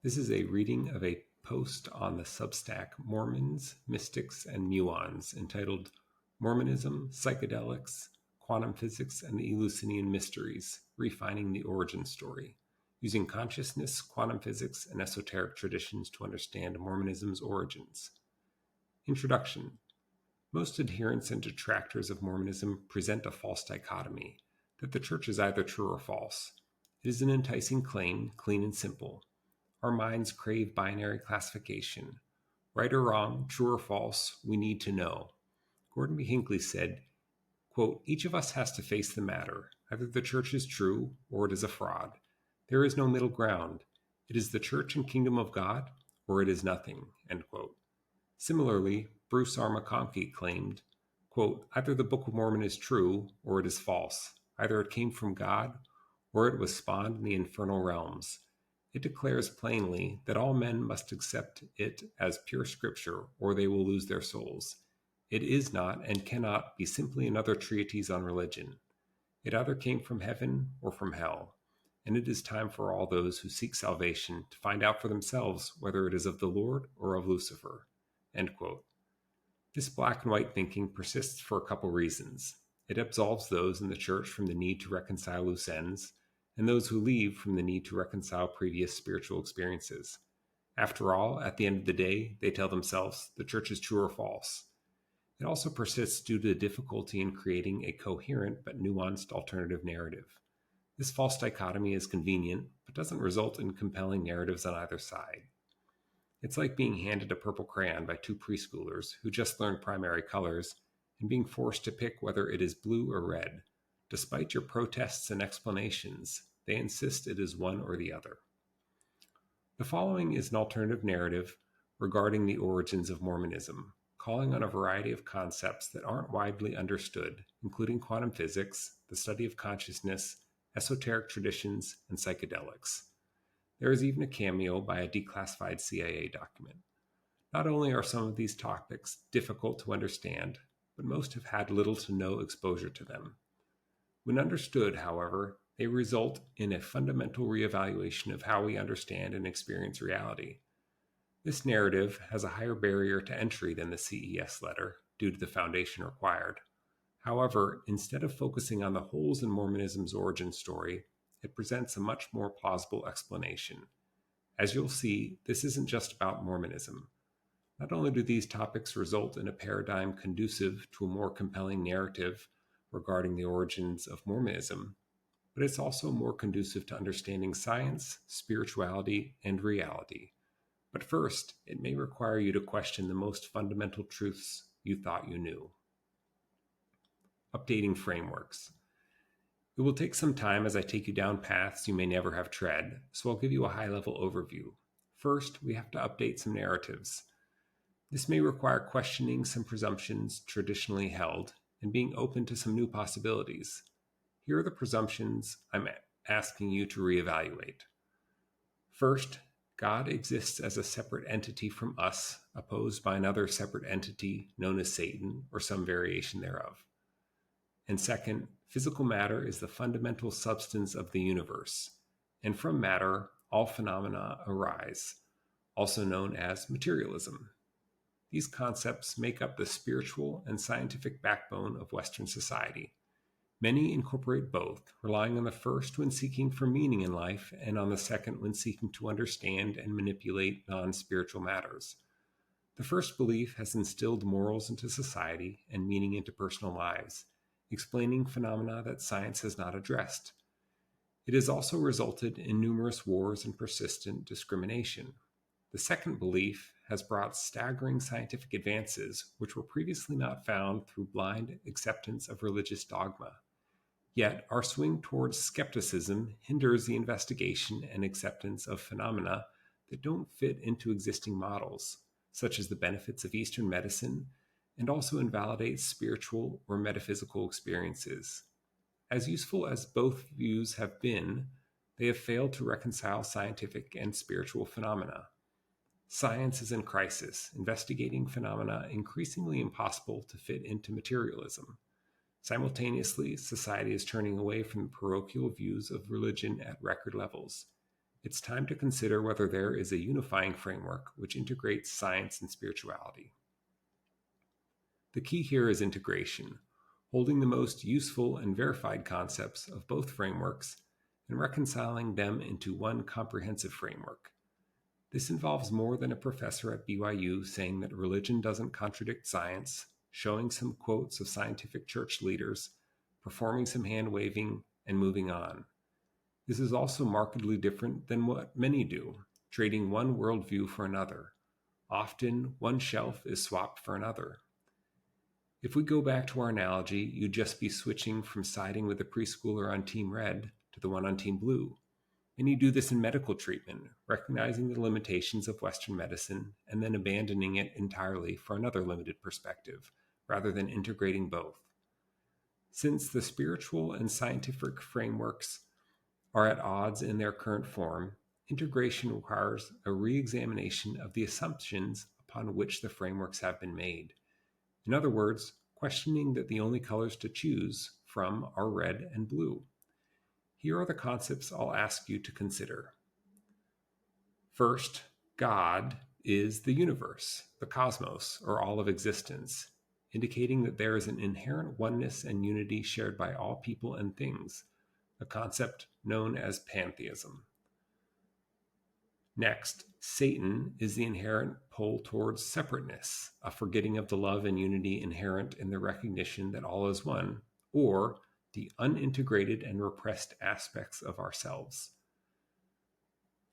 This is a reading of a post on the Substack Mormons, Mystics, and Muons entitled Mormonism, Psychedelics, Quantum Physics, and the Eleusinian Mysteries, Refining the Origin Story, using consciousness, quantum physics, and esoteric traditions to understand Mormonism's origins. Introduction. Most adherents and detractors of Mormonism present a false dichotomy, that the church is either true or false. It is an enticing claim, clean and simple. Our minds crave binary classification. Right or wrong, true or false, we need to know. Gordon B. Hinckley said, quote, "Each of us has to face the matter. Either the church is true or it is a fraud. There is no middle ground. It is the church and kingdom of God or it is nothing," end quote. Similarly, Bruce R. McConkie claimed, quote, "Either the Book of Mormon is true or it is false. Either it came from God or it was spawned in the infernal realms. It declares plainly that all men must accept it as pure scripture or they will lose their souls. It is not and cannot be simply another treatise on religion. It either came from heaven or from hell, and it is time for all those who seek salvation to find out for themselves whether it is of the Lord or of Lucifer," end quote. This black and white thinking persists for a couple reasons. It absolves those in the church from the need to reconcile loose ends, and those who leave from the need to reconcile previous spiritual experiences. After all, at the end of the day, they tell themselves the church is true or false. It also persists due to the difficulty in creating a coherent but nuanced alternative narrative. This false dichotomy is convenient, but doesn't result in compelling narratives on either side. It's like being handed a purple crayon by two preschoolers who just learned primary colors and being forced to pick whether it is blue or red. Despite your protests and explanations, they insist it is one or the other. The following is an alternative narrative regarding the origins of Mormonism, calling on a variety of concepts that aren't widely understood, including quantum physics, the study of consciousness, esoteric traditions, and psychedelics. There is even a cameo by a declassified CIA document. Not only are some of these topics difficult to understand, but most have had little to no exposure to them. When understood, however, they result in a fundamental reevaluation of how we understand and experience reality. This narrative has a higher barrier to entry than the CES letter due to the foundation required. However, instead of focusing on the holes in Mormonism's origin story, it presents a much more plausible explanation. As you'll see, this isn't just about Mormonism. Not only do these topics result in a paradigm conducive to a more compelling narrative regarding the origins of Mormonism, but it's also more conducive to understanding science, spirituality, and reality. But first, it may require you to question the most fundamental truths you thought you knew. Updating frameworks. It will take some time as I take you down paths you may never have tread, so I'll give you a high-level overview. First, we have to update some narratives. This may require questioning some presumptions traditionally held and being open to some new possibilities. Here are the presumptions I'm asking you to reevaluate. First, God exists as a separate entity from us, opposed by another separate entity known as Satan or some variation thereof. And second, physical matter is the fundamental substance of the universe, and from matter, all phenomena arise, also known as materialism. These concepts make up the spiritual and scientific backbone of Western society. Many incorporate both, relying on the first when seeking for meaning in life and on the second when seeking to understand and manipulate non-spiritual matters. The first belief has instilled morals into society and meaning into personal lives, explaining phenomena that science has not addressed. It has also resulted in numerous wars and persistent discrimination. The second belief has brought staggering scientific advances which were previously not found through blind acceptance of religious dogma. Yet, our swing towards skepticism hinders the investigation and acceptance of phenomena that don't fit into existing models, such as the benefits of Eastern medicine, and also invalidates spiritual or metaphysical experiences. As useful as both views have been, they have failed to reconcile scientific and spiritual phenomena. Science is in crisis, investigating phenomena increasingly impossible to fit into materialism. Simultaneously, society is turning away from parochial views of religion at record levels. it's time to consider whether there is a unifying framework which integrates science and spirituality. The key here is integration, holding the most useful and verified concepts of both frameworks and reconciling them into one comprehensive framework. This involves more than a professor at BYU saying that religion doesn't contradict science, showing some quotes of scientific church leaders, performing some hand-waving, and moving on. This is also markedly different than what many do, trading one worldview for another. Often, one shelf is swapped for another. If we go back to our analogy, you'd just be switching from siding with the preschooler on Team Red to the one on Team Blue. And you do this in medical treatment, recognizing the limitations of Western medicine and then abandoning it entirely for another limited perspective, rather than integrating both. Since the spiritual and scientific frameworks are at odds in their current form, integration requires a re-examination of the assumptions upon which the frameworks have been made. In other words, questioning that the only colors to choose from are red and blue. Here are the concepts I'll ask you to consider. First, God is the universe, the cosmos, or all of existence, indicating that there is an inherent oneness and unity shared by all people and things, a concept known as pantheism. Next, Satan is the inherent pull towards separateness, a forgetting of the love and unity inherent in the recognition that all is one, or the unintegrated and repressed aspects of ourselves.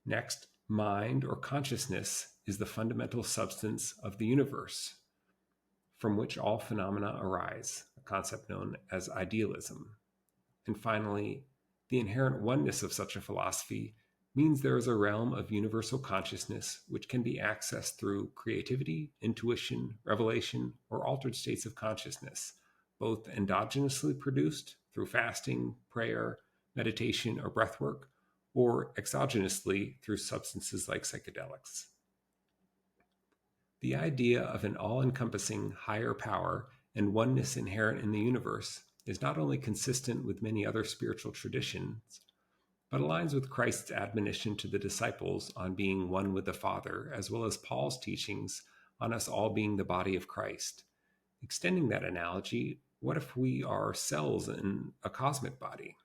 Next, mind or consciousness is the fundamental substance of the universe, from which all phenomena arise, a concept known as idealism. And finally, the inherent oneness of such a philosophy means there is a realm of universal consciousness which can be accessed through creativity, intuition, revelation, or altered states of consciousness, both endogenously produced through fasting, prayer, meditation, or breathwork, or exogenously through substances like psychedelics. The idea of an all-encompassing higher power and oneness inherent in the universe is not only consistent with many other spiritual traditions, but aligns with Christ's admonition to the disciples on being one with the Father, as well as Paul's teachings on us all being the body of Christ. Extending that analogy, what if we are cells in a cosmic body?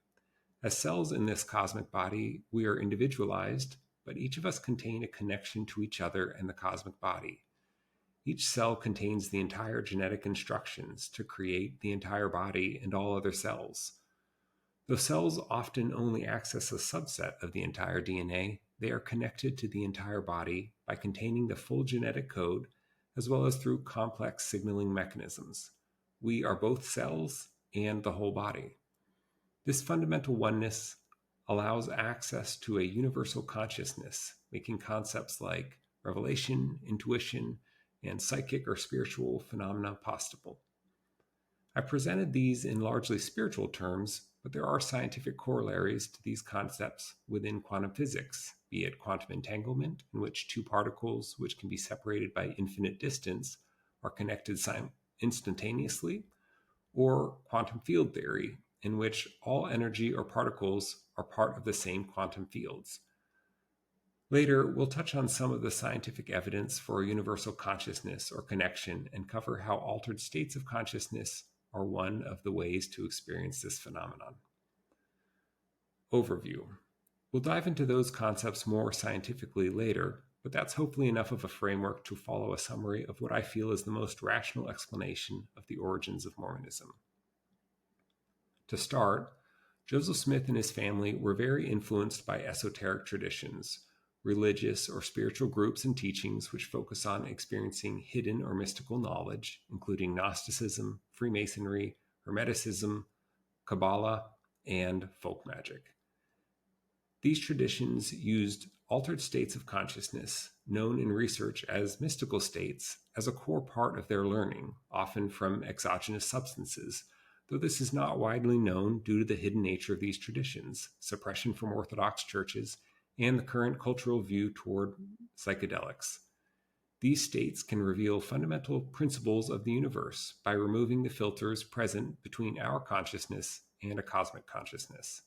As cells in this cosmic body, we are individualized, but each of us contain a connection to each other and the cosmic body. Each cell contains the entire genetic instructions to create the entire body and all other cells. Though cells often only access a subset of the entire DNA, they are connected to the entire body by containing the full genetic code, as well as through complex signaling mechanisms. We are both cells and the whole body. This fundamental oneness allows access to a universal consciousness, making concepts like revelation, intuition, and psychic or spiritual phenomena possible. I presented these in largely spiritual terms, but there are scientific corollaries to these concepts within quantum physics, be it quantum entanglement, in which two particles which can be separated by infinite distance are connected instantaneously, or quantum field theory, in which all energy or particles are part of the same quantum fields. Later, we'll touch on some of the scientific evidence for universal consciousness or connection and cover how altered states of consciousness are one of the ways to experience this phenomenon. Overview. We'll dive into those concepts more scientifically later, but that's hopefully enough of a framework to follow a summary of what I feel is the most rational explanation of the origins of Mormonism. To start, Joseph Smith and his family were very influenced by esoteric traditions, religious or spiritual groups and teachings which focus on experiencing hidden or mystical knowledge, including Gnosticism, Freemasonry, Hermeticism, Kabbalah, and folk magic. These traditions used altered states of consciousness, known in research as mystical states, as a core part of their learning, often from exogenous substances, though this is not widely known due to the hidden nature of these traditions, suppression from Orthodox churches, and the current cultural view toward psychedelics. These states can reveal fundamental principles of the universe by removing the filters present between our consciousness and a cosmic consciousness.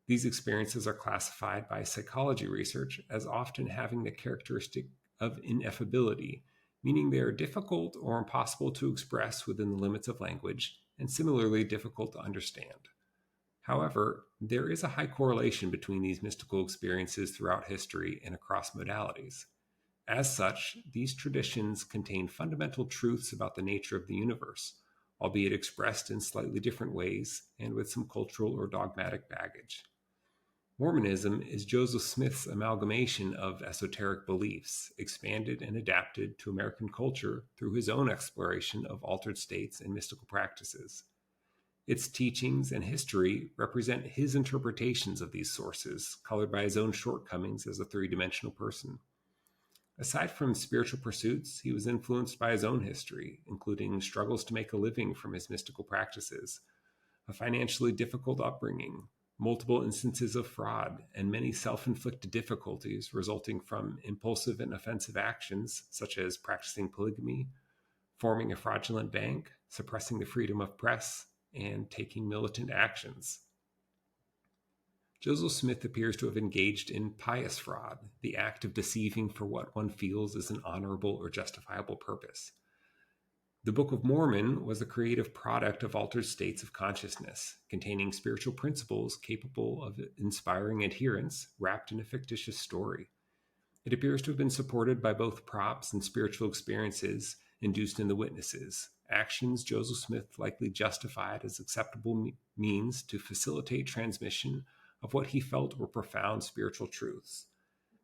These experiences are classified by psychology research as often having the characteristic of ineffability, meaning they are difficult or impossible to express within the limits of language, and similarly difficult to understand. However, there is a high correlation between these mystical experiences throughout history and across modalities. As such, these traditions contain fundamental truths about the nature of the universe, albeit expressed in slightly different ways and with some cultural or dogmatic baggage. Mormonism is Joseph Smith's amalgamation of esoteric beliefs, expanded and adapted to American culture through his own exploration of altered states and mystical practices. Its teachings and history represent his interpretations of these sources, colored by his own shortcomings as a three-dimensional person. Aside from spiritual pursuits, he was influenced by his own history, including struggles to make a living from his mystical practices, a financially difficult upbringing, multiple instances of fraud, and many self-inflicted difficulties resulting from impulsive and offensive actions such as practicing polygamy, forming a fraudulent bank, suppressing the freedom of press, and taking militant actions. Joseph Smith appears to have engaged in pious fraud, the act of deceiving for what one feels is an honorable or justifiable purpose. The Book of Mormon was a creative product of altered states of consciousness, containing spiritual principles capable of inspiring adherents wrapped in a fictitious story. It appears to have been supported by both props and spiritual experiences induced in the witnesses, actions Joseph Smith likely justified as acceptable means to facilitate transmission of what he felt were profound spiritual truths.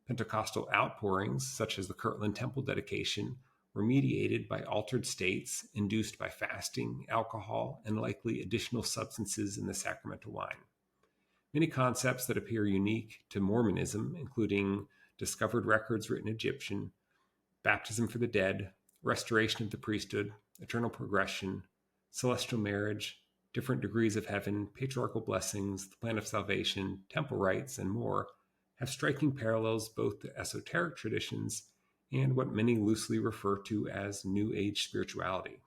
Pentecostal outpourings, such as the Kirtland Temple dedication, were mediated by altered states induced by fasting, alcohol, and likely additional substances in the sacramental wine. Many concepts that appear unique to Mormonism, including discovered records written Egyptian, baptism for the dead, restoration of the priesthood, eternal progression, celestial marriage, different degrees of heaven, patriarchal blessings, the plan of salvation, temple rites, and more, have striking parallels both to esoteric traditions and what many loosely refer to as New Age spirituality.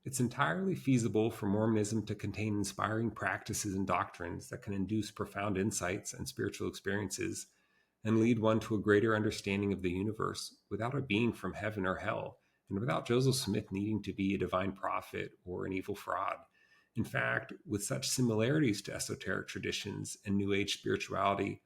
It's entirely feasible for Mormonism to contain inspiring practices and doctrines that can induce profound insights and spiritual experiences and lead one to a greater understanding of the universe without a being from heaven or hell, and without Joseph Smith needing to be a divine prophet or an evil fraud. In fact, with such similarities to esoteric traditions and New Age spirituality,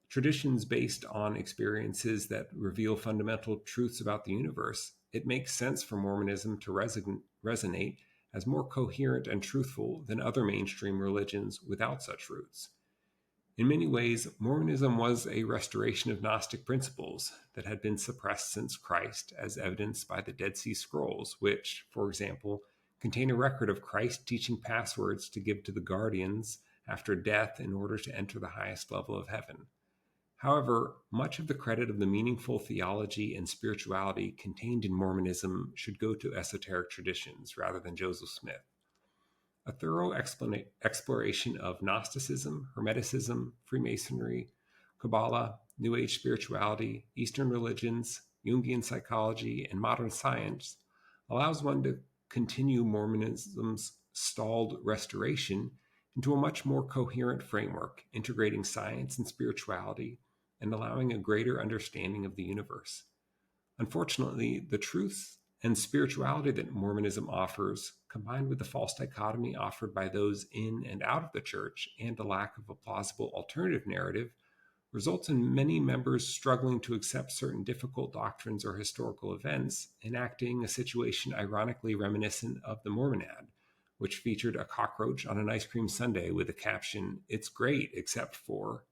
traditions based on experiences that reveal fundamental truths about the universe, it makes sense for Mormonism to resonate as more coherent and truthful than other mainstream religions without such roots. In many ways, Mormonism was a restoration of Gnostic principles that had been suppressed since Christ, as evidenced by the Dead Sea Scrolls, which, for example, contain a record of Christ teaching passwords to give to the guardians after death in order to enter the highest level of heaven. However, much of the credit of the meaningful theology and spirituality contained in Mormonism should go to esoteric traditions rather than Joseph Smith. A thorough exploration of Gnosticism, Hermeticism, Freemasonry, Kabbalah, New Age spirituality, Eastern religions, Jungian psychology, and modern science allows one to continue Mormonism's stalled restoration into a much more coherent framework, integrating science and spirituality and allowing a greater understanding of the universe. Unfortunately, the truths and spirituality that Mormonism offers, combined with the false dichotomy offered by those in and out of the church and the lack of a plausible alternative narrative, results in many members struggling to accept certain difficult doctrines or historical events, enacting a situation ironically reminiscent of the Mormon ad, which featured a cockroach on an ice cream sundae with the caption, "It's great except for...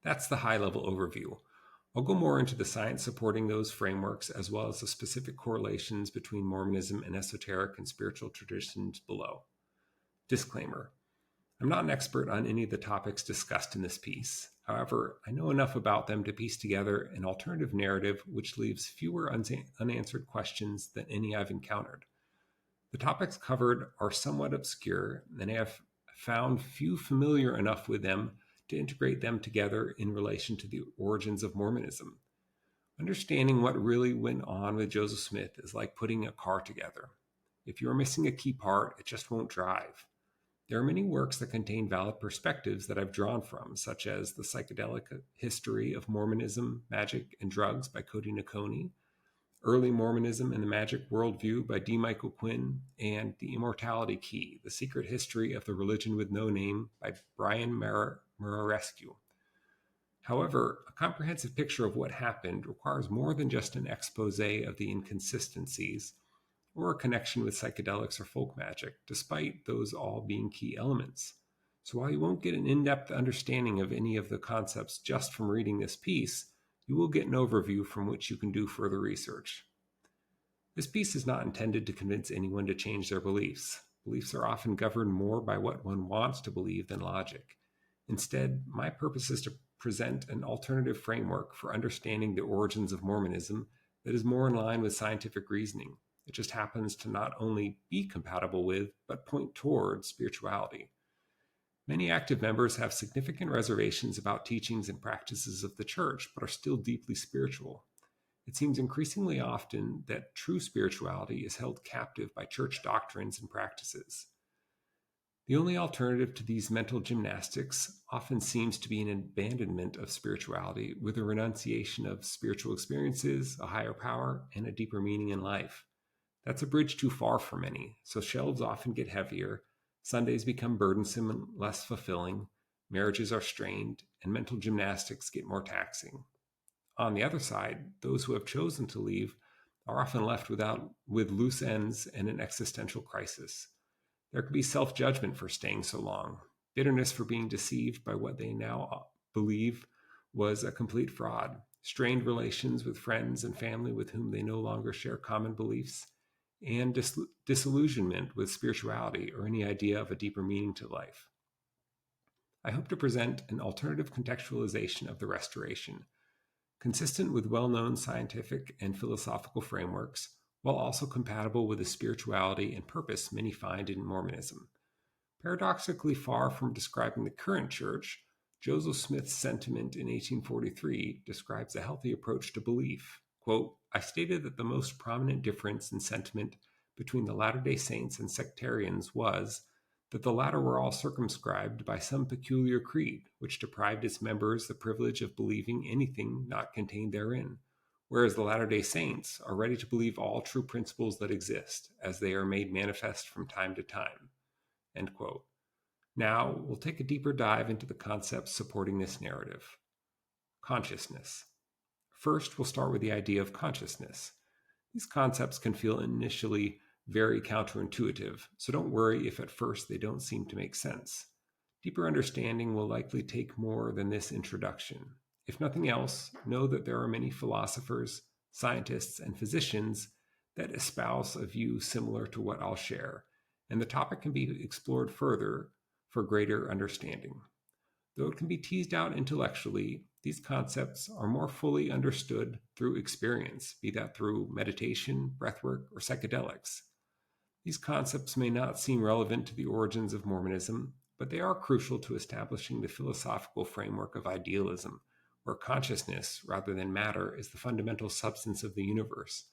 That's the high-level overview. I'll go more into the science supporting those frameworks as well as the specific correlations between Mormonism and esoteric and spiritual traditions below. Disclaimer: I'm not an expert on any of the topics discussed in this piece. However, I know enough about them to piece together an alternative narrative which leaves fewer unanswered questions than any I've encountered. The topics covered are somewhat obscure, and I have found few familiar enough with them to integrate them together in relation to the origins of Mormonism. Understanding what really went on with Joseph Smith is like putting a car together. If you're missing a key part, it just won't drive. There are many works that contain valid perspectives that I've drawn from, such as The Psychedelic History of Mormonism, Magic, and Drugs by Cody Nakoni, Early Mormonism and the Magic Worldview by D. Michael Quinn, and The Immortality Key, The Secret History of the Religion with No Name by Brian Murarescu. However, a comprehensive picture of what happened requires more than just an expose of the inconsistencies or a connection with psychedelics or folk magic, despite those all being key elements. So while you won't get an in-depth understanding of any of the concepts just from reading this piece, you will get an overview from which you can do further research. This piece is not intended to convince anyone to change their beliefs. Beliefs are often governed more by what one wants to believe than logic. Instead, my purpose is to present an alternative framework for understanding the origins of Mormonism that is more in line with scientific reasoning. It just happens to not only be compatible with, but point toward spirituality. Many active members have significant reservations about teachings and practices of the church, but are still deeply spiritual. It seems increasingly often that true spirituality is held captive by church doctrines and practices. The only alternative to these mental gymnastics often seems to be an abandonment of spirituality with a renunciation of spiritual experiences, a higher power, and a deeper meaning in life. That's a bridge too far for many, so shelves often get heavier, Sundays become burdensome and less fulfilling, marriages are strained, and mental gymnastics get more taxing. On the other side, those who have chosen to leave are often left with loose ends and an existential crisis. There can be self-judgment for staying so long, bitterness for being deceived by what they now believe was a complete fraud, strained relations with friends and family with whom they no longer share common beliefs, and disillusionment with spirituality or any idea of a deeper meaning to life. I hope to present an alternative contextualization of the Restoration, consistent with well-known scientific and philosophical frameworks, while also compatible with the spirituality and purpose many find in Mormonism. Paradoxically far from describing the current church, Joseph Smith's sentiment in 1843 describes a healthy approach to belief. Quote, I stated that the most prominent difference in sentiment between the Latter-day Saints and sectarians was that the latter were all circumscribed by some peculiar creed, which deprived its members the privilege of believing anything not contained therein, whereas the Latter-day Saints are ready to believe all true principles that exist, as they are made manifest from time to time. End quote. Now, we'll take a deeper dive into the concepts supporting this narrative. Consciousness. First, we'll start with the idea of consciousness. These concepts can feel initially very counterintuitive, so don't worry if at first they don't seem to make sense. Deeper understanding will likely take more than this introduction. If nothing else, know that there are many philosophers, scientists, and physicians that espouse a view similar to what I'll share, and the topic can be explored further for greater understanding. Though it can be teased out intellectually, these concepts are more fully understood through experience, be that through meditation, breathwork, or psychedelics. These concepts may not seem relevant to the origins of Mormonism, but they are crucial to establishing the philosophical framework of idealism, where consciousness, rather than matter, is the fundamental substance of the universe,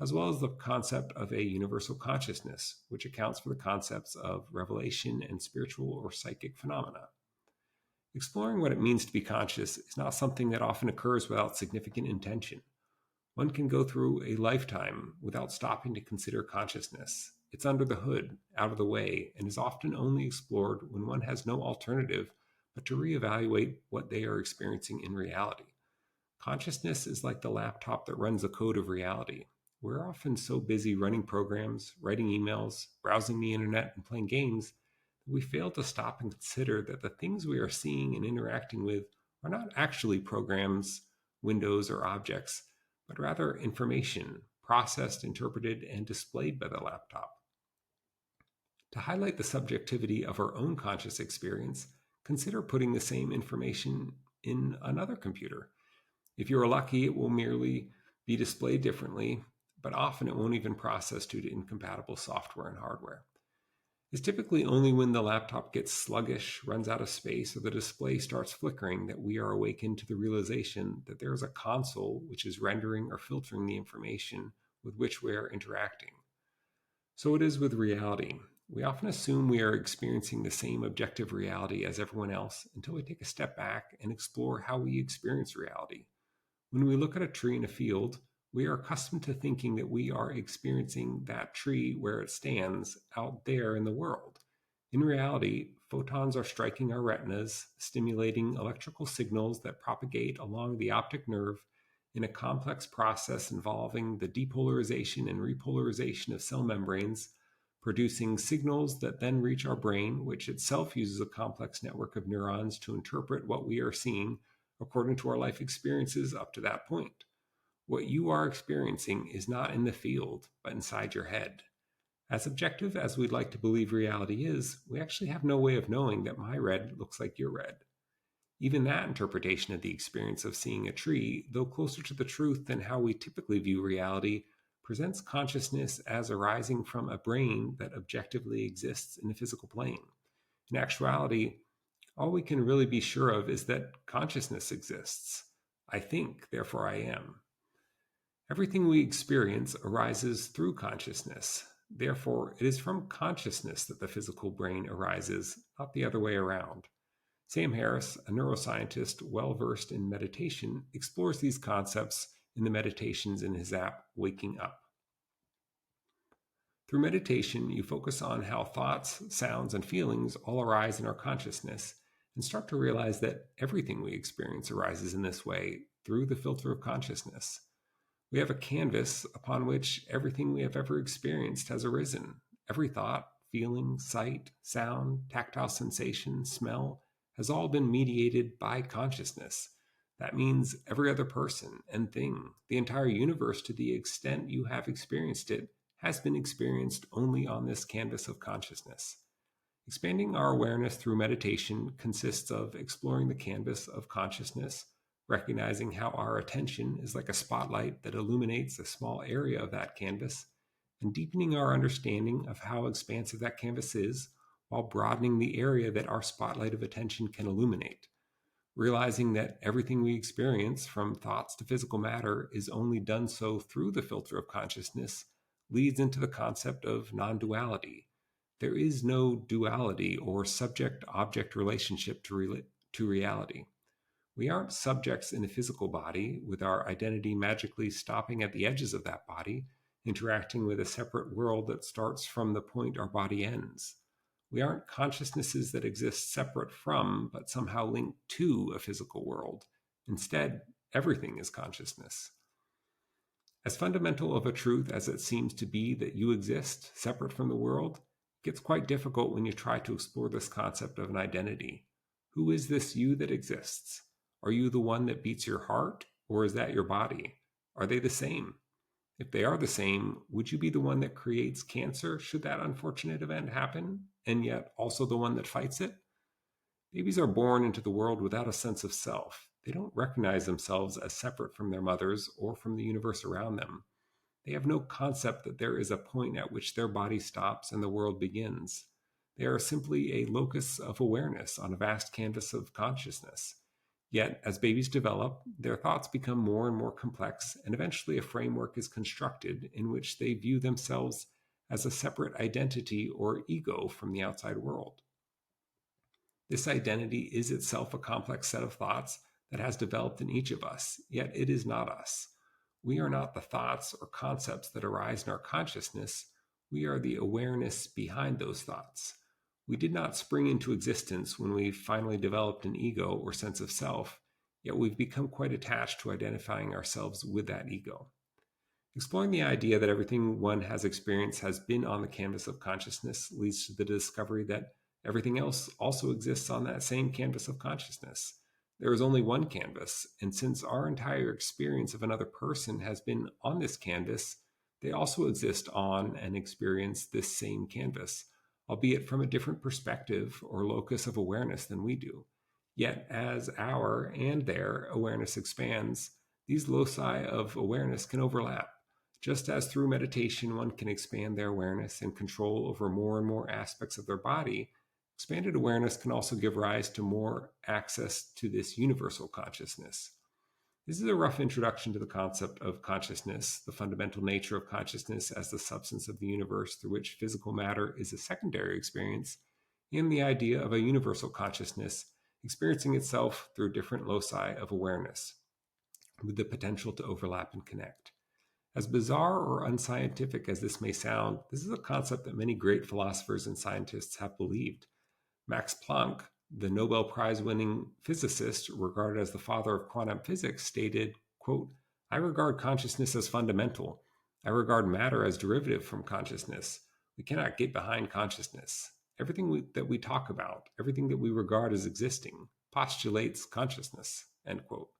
as well as the concept of a universal consciousness, which accounts for the concepts of revelation and spiritual or psychic phenomena. Exploring what it means to be conscious is not something that often occurs without significant intention. One can go through a lifetime without stopping to consider consciousness. It's under the hood, out of the way, and is often only explored when one has no alternative but to reevaluate what they are experiencing in reality. Consciousness is like the laptop that runs the code of reality. We're often so busy running programs, writing emails, browsing the internet, and playing games that we fail to stop and consider that the things we are seeing and interacting with are not actually programs, windows, or objects, but rather information processed, interpreted, and displayed by the laptop. To highlight the subjectivity of our own conscious experience, consider putting the same information in another computer. If you're lucky, it will merely be displayed differently, but often it won't even process due to incompatible software and hardware. It's typically only when the laptop gets sluggish, runs out of space, or the display starts flickering that we are awakened to the realization that there is a console which is rendering or filtering the information with which we are interacting. So it is with reality. We often assume we are experiencing the same objective reality as everyone else until we take a step back and explore how we experience reality. When we look at a tree in a field, we are accustomed to thinking that we are experiencing that tree where it stands out there in the world. In reality, photons are striking our retinas, stimulating electrical signals that propagate along the optic nerve in a complex process involving the depolarization and repolarization of cell membranes, producing signals that then reach our brain, which itself uses a complex network of neurons to interpret what we are seeing according to our life experiences up to that point. What you are experiencing is not in the field, but inside your head. As objective as we'd like to believe reality is, we actually have no way of knowing that my red looks like your red. Even that interpretation of the experience of seeing a tree, though closer to the truth than how we typically view reality, presents consciousness as arising from a brain that objectively exists in the physical plane. In actuality, all we can really be sure of is that consciousness exists. I think, therefore I am. Everything we experience arises through consciousness. Therefore, it is from consciousness that the physical brain arises, not the other way around. Sam Harris, a neuroscientist well-versed in meditation, explores these concepts in the meditations in his app, Waking Up. Through meditation, you focus on how thoughts, sounds, and feelings all arise in our consciousness and start to realize that everything we experience arises in this way through the filter of consciousness. We have a canvas upon which everything we have ever experienced has arisen. Every thought, feeling, sight, sound, tactile sensation, smell has all been mediated by consciousness. That means every other person and thing, the entire universe to the extent you have experienced it, has been experienced only on this canvas of consciousness. Expanding our awareness through meditation consists of exploring the canvas of consciousness, recognizing how our attention is like a spotlight that illuminates a small area of that canvas, and deepening our understanding of how expansive that canvas is while broadening the area that our spotlight of attention can illuminate. Realizing that everything we experience, from thoughts to physical matter, is only done so through the filter of consciousness leads into the concept of non-duality. There is no duality or subject-object relationship to reality. We aren't subjects in a physical body, with our identity magically stopping at the edges of that body, interacting with a separate world that starts from the point our body ends. We aren't consciousnesses that exist separate from, but somehow linked to, a physical world. Instead, everything is consciousness. As fundamental of a truth as it seems to be that you exist separate from the world, it gets quite difficult when you try to explore this concept of an identity. Who is this you that exists? Are you the one that beats your heart, or is that your body? Are they the same? If they are the same, would you be the one that creates cancer should that unfortunate event happen, and yet also the one that fights it? Babies are born into the world without a sense of self. They don't recognize themselves as separate from their mothers or from the universe around them. They have no concept that there is a point at which their body stops and the world begins. They are simply a locus of awareness on a vast canvas of consciousness. Yet, as babies develop, their thoughts become more and more complex, and eventually a framework is constructed in which they view themselves as a separate identity or ego from the outside world. This identity is itself a complex set of thoughts that has developed in each of us, yet it is not us. We are not the thoughts or concepts that arise in our consciousness. We are the awareness behind those thoughts. We did not spring into existence when we finally developed an ego or sense of self, yet we've become quite attached to identifying ourselves with that ego. Exploring the idea that everything one has experienced has been on the canvas of consciousness leads to the discovery that everything else also exists on that same canvas of consciousness. There is only one canvas, and since our entire experience of another person has been on this canvas, they also exist on and experience this same canvas, albeit from a different perspective or locus of awareness than we do. Yet, as our and their awareness expands, these loci of awareness can overlap. Just as through meditation one can expand their awareness and control over more and more aspects of their body, expanded awareness can also give rise to more access to this universal consciousness. This is a rough introduction to the concept of consciousness, the fundamental nature of consciousness as the substance of the universe through which physical matter is a secondary experience, and the idea of a universal consciousness experiencing itself through different loci of awareness, with the potential to overlap and connect. As bizarre or unscientific as this may sound, this is a concept that many great philosophers and scientists have believed. Max Planck, the Nobel Prize-winning physicist regarded as the father of quantum physics, stated, quote, "I regard consciousness as fundamental. I regard matter as derivative from consciousness. We cannot get behind consciousness. Everything that we talk about, everything that we regard as existing, postulates consciousness," end quote.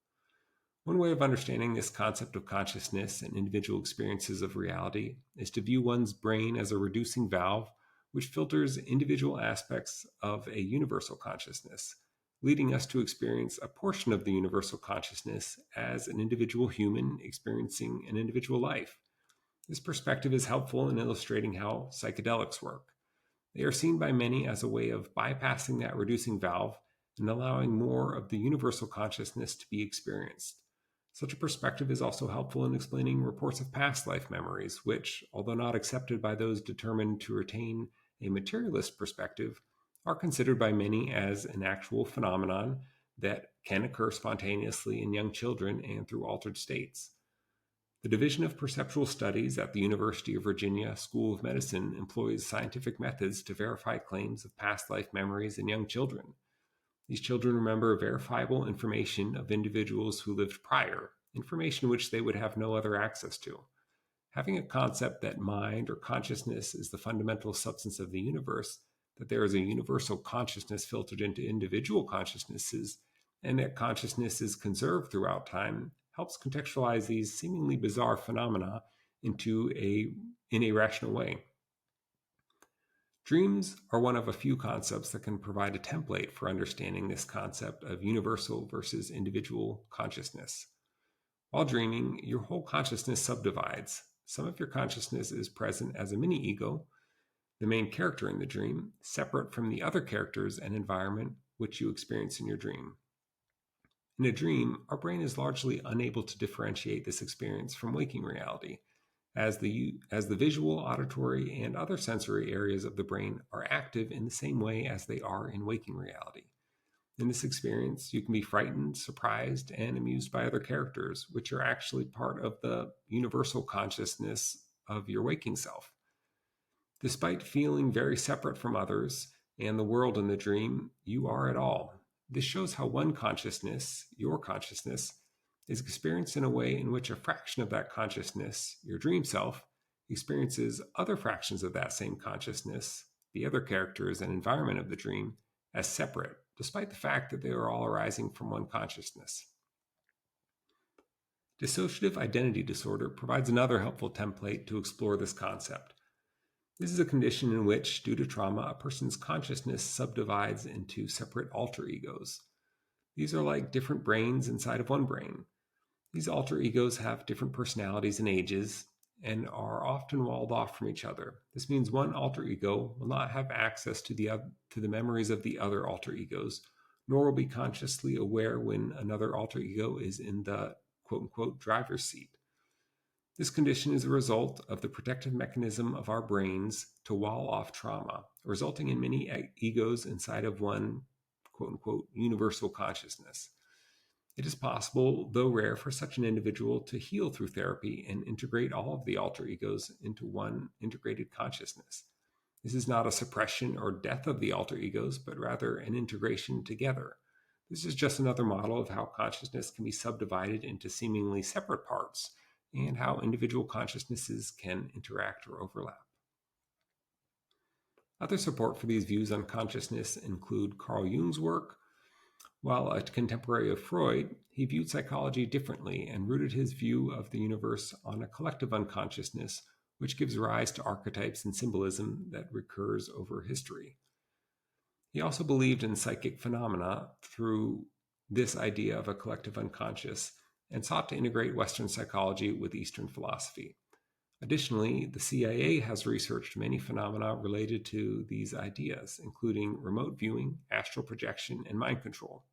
One way of understanding this concept of consciousness and individual experiences of reality is to view one's brain as a reducing valve which filters individual aspects of a universal consciousness, leading us to experience a portion of the universal consciousness as an individual human experiencing an individual life. This perspective is helpful in illustrating how psychedelics work. They are seen by many as a way of bypassing that reducing valve and allowing more of the universal consciousness to be experienced. Such a perspective is also helpful in explaining reports of past life memories, which, although not accepted by those determined to retain a materialist perspective, are considered by many as an actual phenomenon that can occur spontaneously in young children and through altered states. The Division of Perceptual Studies at the University of Virginia School of Medicine employs scientific methods to verify claims of past life memories in young children. These children remember verifiable information of individuals who lived prior, information which they would have no other access to. Having a concept that mind or consciousness is the fundamental substance of the universe, that there is a universal consciousness filtered into individual consciousnesses, and that consciousness is conserved throughout time, helps contextualize these seemingly bizarre phenomena in a rational way. Dreams are one of a few concepts that can provide a template for understanding this concept of universal versus individual consciousness. While dreaming, your whole consciousness subdivides. Some of your consciousness is present as a mini-ego, the main character in the dream, separate from the other characters and environment which you experience in your dream. In a dream, our brain is largely unable to differentiate this experience from waking reality, as the visual, auditory, and other sensory areas of the brain are active in the same way as they are in waking reality. In this experience, you can be frightened, surprised, and amused by other characters, which are actually part of the universal consciousness of your waking self. Despite feeling very separate from others and the world in the dream, you are it all. This shows how one consciousness, your consciousness, is experienced in a way in which a fraction of that consciousness, your dream self, experiences other fractions of that same consciousness, the other characters and environment of the dream, as separate, despite the fact that they are all arising from one consciousness. Dissociative identity disorder provides another helpful template to explore this concept. This is a condition in which, due to trauma, a person's consciousness subdivides into separate alter egos. These are like different brains inside of one brain. These alter egos have different personalities and ages, and are often walled off from each other. This means one alter ego will not have access to the memories of the other alter egos, nor will be consciously aware when another alter ego is in the quote-unquote driver's seat. This condition is a result of the protective mechanism of our brains to wall off trauma, resulting in many egos inside of one quote-unquote universal consciousness. It is possible, though rare, for such an individual to heal through therapy and integrate all of the alter egos into one integrated consciousness. This is not a suppression or death of the alter egos, but rather an integration together. This is just another model of how consciousness can be subdivided into seemingly separate parts, and how individual consciousnesses can interact or overlap. Other support for these views on consciousness include Carl Jung's work. While a contemporary of Freud, he viewed psychology differently and rooted his view of the universe on a collective unconsciousness, which gives rise to archetypes and symbolism that recurs over history. He also believed in psychic phenomena through this idea of a collective unconscious, and sought to integrate Western psychology with Eastern philosophy. Additionally, the CIA has researched many phenomena related to these ideas, including remote viewing, astral projection, and mind control.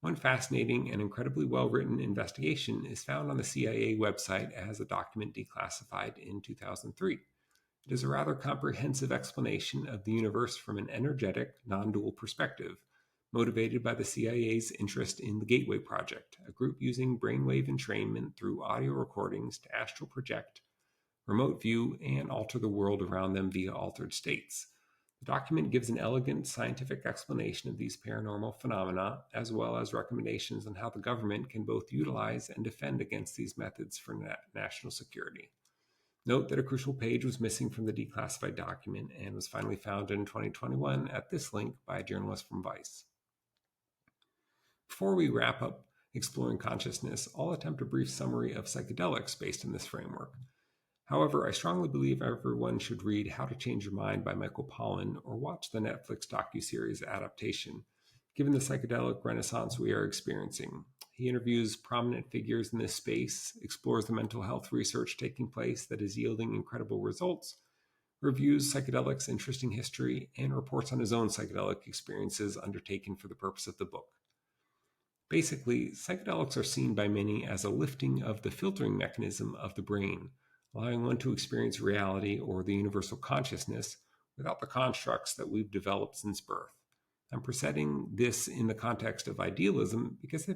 One fascinating and incredibly well-written investigation is found on the CIA website as a document declassified in 2003. It is a rather comprehensive explanation of the universe from an energetic, non-dual perspective, motivated by the CIA's interest in the Gateway Project, a group using brainwave entrainment through audio recordings to astral project, remote view, and alter the world around them via altered states. The document gives an elegant scientific explanation of these paranormal phenomena, as well as recommendations on how the government can both utilize and defend against these methods for national security. Note that a crucial page was missing from the declassified document and was finally found in 2021 at this link by a journalist from Vice. Before we wrap up exploring consciousness, I'll attempt a brief summary of psychedelics based on this framework. However, I strongly believe everyone should read How to Change Your Mind by Michael Pollan or watch the Netflix docuseries adaptation, given the psychedelic renaissance we are experiencing. He interviews prominent figures in this space, explores the mental health research taking place that is yielding incredible results, reviews psychedelics' interesting history, and reports on his own psychedelic experiences undertaken for the purpose of the book. Basically, psychedelics are seen by many as a lifting of the filtering mechanism of the brain, allowing one to experience reality or the universal consciousness without the constructs that we've developed since birth. I'm presenting this in the context of idealism because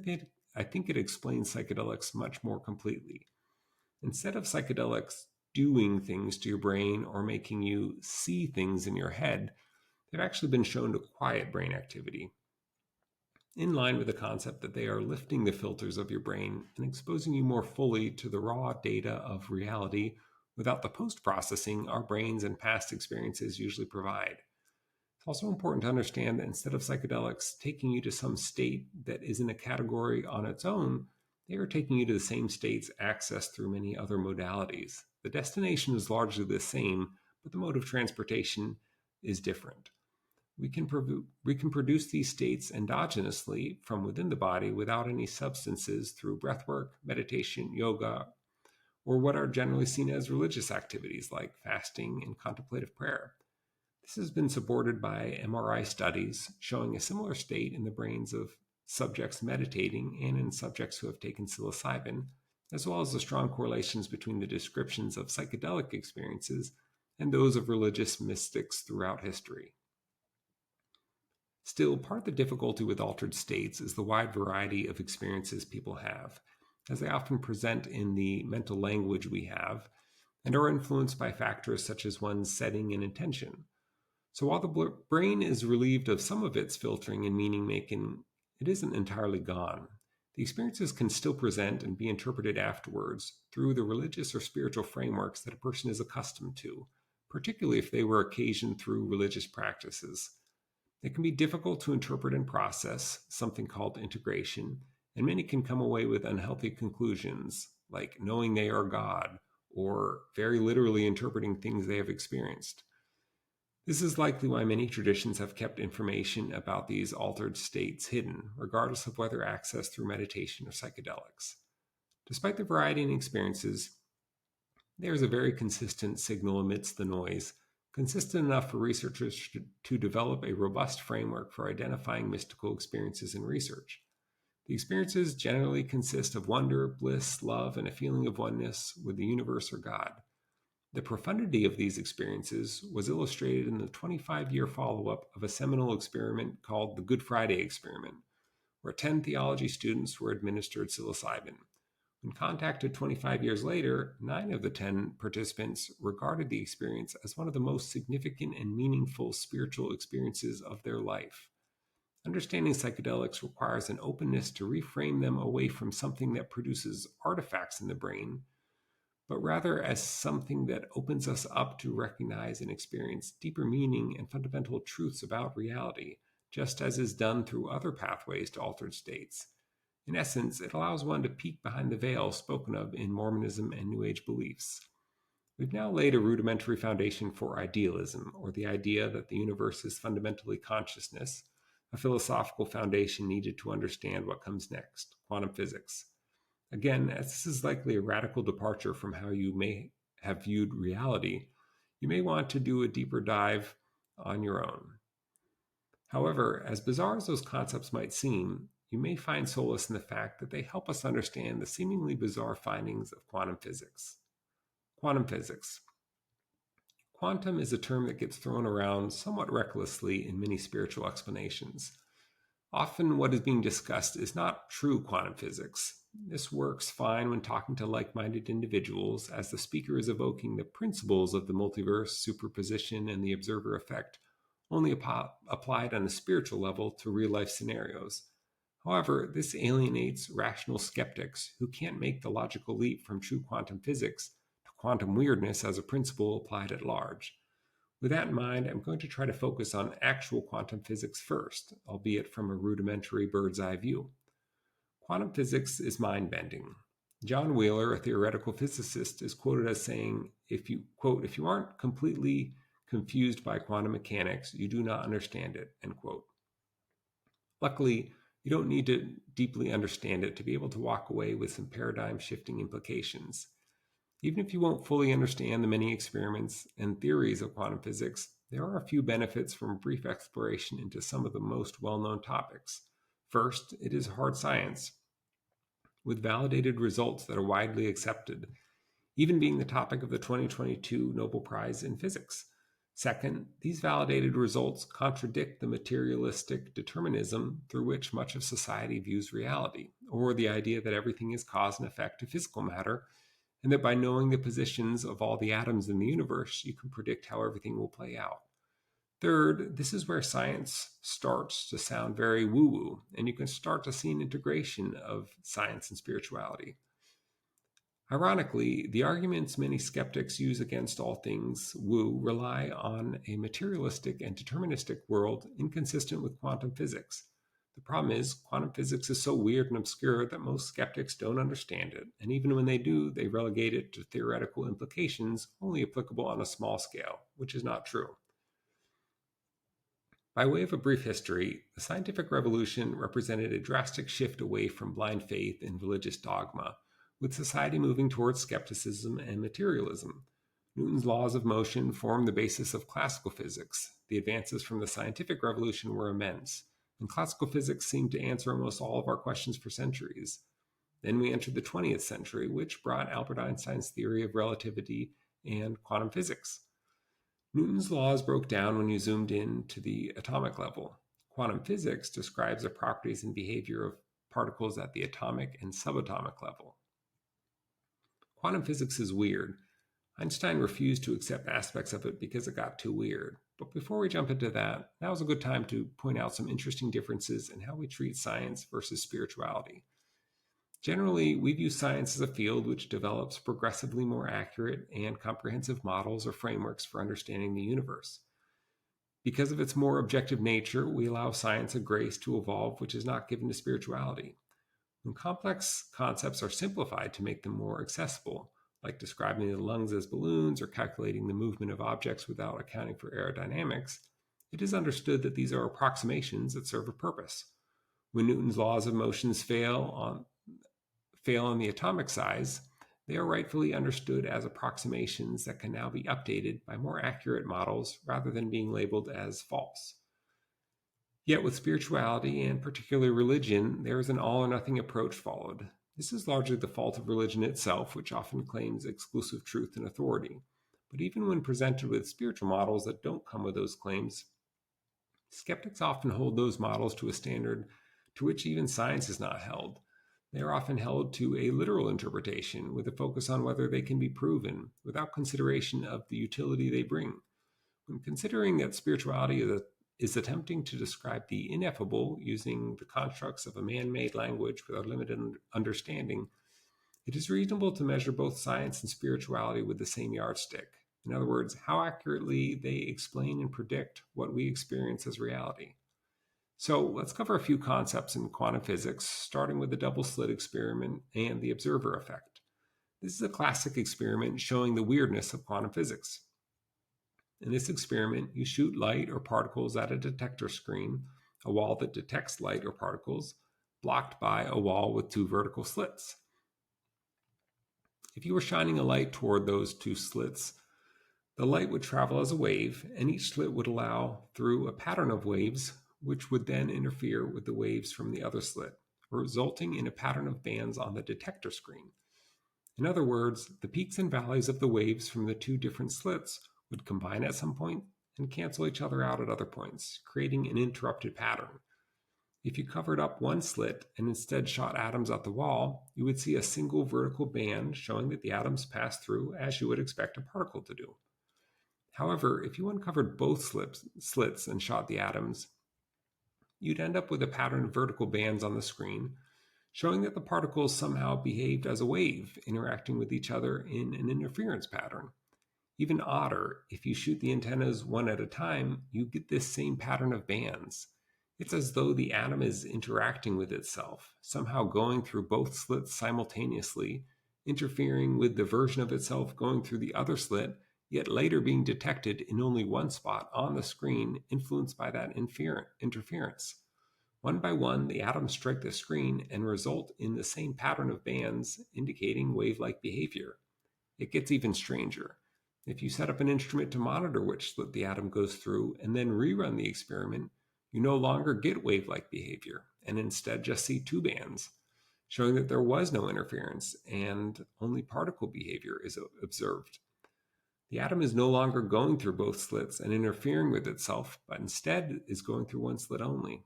I think it explains psychedelics much more completely. Instead of psychedelics doing things to your brain or making you see things in your head, they've actually been shown to quiet brain activity, in line with the concept that they are lifting the filters of your brain and exposing you more fully to the raw data of reality without the post-processing our brains and past experiences usually provide. It's also important to understand that instead of psychedelics taking you to some state that is in a category on its own, they are taking you to the same states accessed through many other modalities. The destination is largely the same, but the mode of transportation is different. We can produce these states endogenously from within the body without any substances through breathwork, meditation, yoga, or what are generally seen as religious activities like fasting and contemplative prayer. This has been supported by MRI studies showing a similar state in the brains of subjects meditating and in subjects who have taken psilocybin, as well as the strong correlations between the descriptions of psychedelic experiences and those of religious mystics throughout history. Still, part of the difficulty with altered states is the wide variety of experiences people have, as they often present in the mental language we have, and are influenced by factors such as one's setting and intention. So while the brain is relieved of some of its filtering and meaning-making, it isn't entirely gone. The experiences can still present and be interpreted afterwards through the religious or spiritual frameworks that a person is accustomed to, particularly if they were occasioned through religious practices. It can be difficult to interpret and process, something called integration, and many can come away with unhealthy conclusions, like knowing they are God, or very literally interpreting things they have experienced. This is likely why many traditions have kept information about these altered states hidden, regardless of whether accessed through meditation or psychedelics. Despite the variety in experiences, there is a very consistent signal amidst the noise, consistent enough for researchers to develop a robust framework for identifying mystical experiences in research. The experiences generally consist of wonder, bliss, love, and a feeling of oneness with the universe or God. The profundity of these experiences was illustrated in the 25-year follow-up of a seminal experiment called the Good Friday Experiment, where 10 theology students were administered psilocybin. When contacted 25 years later, 9 of the 10 participants regarded the experience as one of the most significant and meaningful spiritual experiences of their life. Understanding psychedelics requires an openness to reframe them away from something that produces artifacts in the brain, but rather as something that opens us up to recognize and experience deeper meaning and fundamental truths about reality, just as is done through other pathways to altered states. In essence, it allows one to peek behind the veil spoken of in Mormonism and New Age beliefs. We've now laid a rudimentary foundation for idealism, or the idea that the universe is fundamentally consciousness, a philosophical foundation needed to understand what comes next, quantum physics. Again, as this is likely a radical departure from how you may have viewed reality, you may want to do a deeper dive on your own. However, as bizarre as those concepts might seem, you may find solace in the fact that they help us understand the seemingly bizarre findings of quantum physics. Quantum physics. Quantum is a term that gets thrown around somewhat recklessly in many spiritual explanations. Often what is being discussed is not true quantum physics. This works fine when talking to like-minded individuals, as the speaker is evoking the principles of the multiverse, superposition, and the observer effect, only applied on a spiritual level to real-life scenarios. However, this alienates rational skeptics who can't make the logical leap from true quantum physics to quantum weirdness as a principle applied at large. With that in mind, I'm going to try to focus on actual quantum physics first, albeit from a rudimentary bird's eye view. Quantum physics is mind-bending. John Wheeler, a theoretical physicist, is quoted as saying, if you aren't completely confused by quantum mechanics, you do not understand it, end quote. Luckily, you don't need to deeply understand it to be able to walk away with some paradigm-shifting implications. Even if you won't fully understand the many experiments and theories of quantum physics, there are a few benefits from a brief exploration into some of the most well-known topics. First, it is hard science, with validated results that are widely accepted, even being the topic of the 2022 Nobel Prize in Physics. Second, these validated results contradict the materialistic determinism through which much of society views reality, or the idea that everything is cause and effect to physical matter, and that by knowing the positions of all the atoms in the universe, you can predict how everything will play out. Third, this is where science starts to sound very woo-woo, and you can start to see an integration of science and spirituality. Ironically, the arguments many skeptics use against all things woo rely on a materialistic and deterministic world inconsistent with quantum physics. The problem is, quantum physics is so weird and obscure that most skeptics don't understand it, and even when they do, they relegate it to theoretical implications only applicable on a small scale, which is not true. By way of a brief history, the scientific revolution represented a drastic shift away from blind faith and religious dogma, with society moving towards skepticism and materialism. Newton's laws of motion formed the basis of classical physics. The advances from the scientific revolution were immense, and classical physics seemed to answer almost all of our questions for centuries. Then we entered the 20th century, which brought Albert Einstein's theory of relativity and quantum physics. Newton's laws broke down when you zoomed in to the atomic level. Quantum physics describes the properties and behavior of particles at the atomic and subatomic level. Quantum physics is weird. Einstein refused to accept aspects of it because it got too weird. But before we jump into that, now is a good time to point out some interesting differences in how we treat science versus spirituality. Generally, we view science as a field which develops progressively more accurate and comprehensive models or frameworks for understanding the universe. Because of its more objective nature, we allow science a grace to evolve which is not given to spirituality. When complex concepts are simplified to make them more accessible, like describing the lungs as balloons or calculating the movement of objects without accounting for aerodynamics, it is understood that these are approximations that serve a purpose. When Newton's laws of motion fail on the atomic size, they are rightfully understood as approximations that can now be updated by more accurate models rather than being labeled as false. Yet with spirituality, and particularly religion, there is an all-or-nothing approach followed. This is largely the fault of religion itself, which often claims exclusive truth and authority. But even when presented with spiritual models that don't come with those claims, skeptics often hold those models to a standard to which even science is not held. They are often held to a literal interpretation with a focus on whether they can be proven, without consideration of the utility they bring. When considering that spirituality is attempting to describe the ineffable using the constructs of a man-made language with a limited understanding, it is reasonable to measure both science and spirituality with the same yardstick. In other words, how accurately they explain and predict what we experience as reality. So let's cover a few concepts in quantum physics, starting with the double-slit experiment and the observer effect. This is a classic experiment showing the weirdness of quantum physics. In this experiment, you shoot light or particles at a detector screen, a wall that detects light or particles, blocked by a wall with two vertical slits. If you were shining a light toward those two slits, the light would travel as a wave, and each slit would allow through a pattern of waves which would then interfere with the waves from the other slit, resulting in a pattern of bands on the detector screen. In other words, the peaks and valleys of the waves from the two different slits would combine at some point and cancel each other out at other points, creating an interrupted pattern. If you covered up one slit and instead shot atoms at the wall, you would see a single vertical band showing that the atoms pass through as you would expect a particle to do. However, if you uncovered both slits and shot the atoms, you'd end up with a pattern of vertical bands on the screen, showing that the particles somehow behaved as a wave, interacting with each other in an interference pattern. Even odder, if you shoot the antennas one at a time, you get this same pattern of bands. It's as though the atom is interacting with itself, somehow going through both slits simultaneously, interfering with the version of itself going through the other slit, yet later being detected in only one spot on the screen, influenced by that interference. One by one, the atoms strike the screen and result in the same pattern of bands, indicating wave-like behavior. It gets even stranger. If you set up an instrument to monitor which slit the atom goes through and then rerun the experiment, you no longer get wave-like behavior and instead just see two bands, showing that there was no interference and only particle behavior is observed. The atom is no longer going through both slits and interfering with itself, but instead is going through one slit only.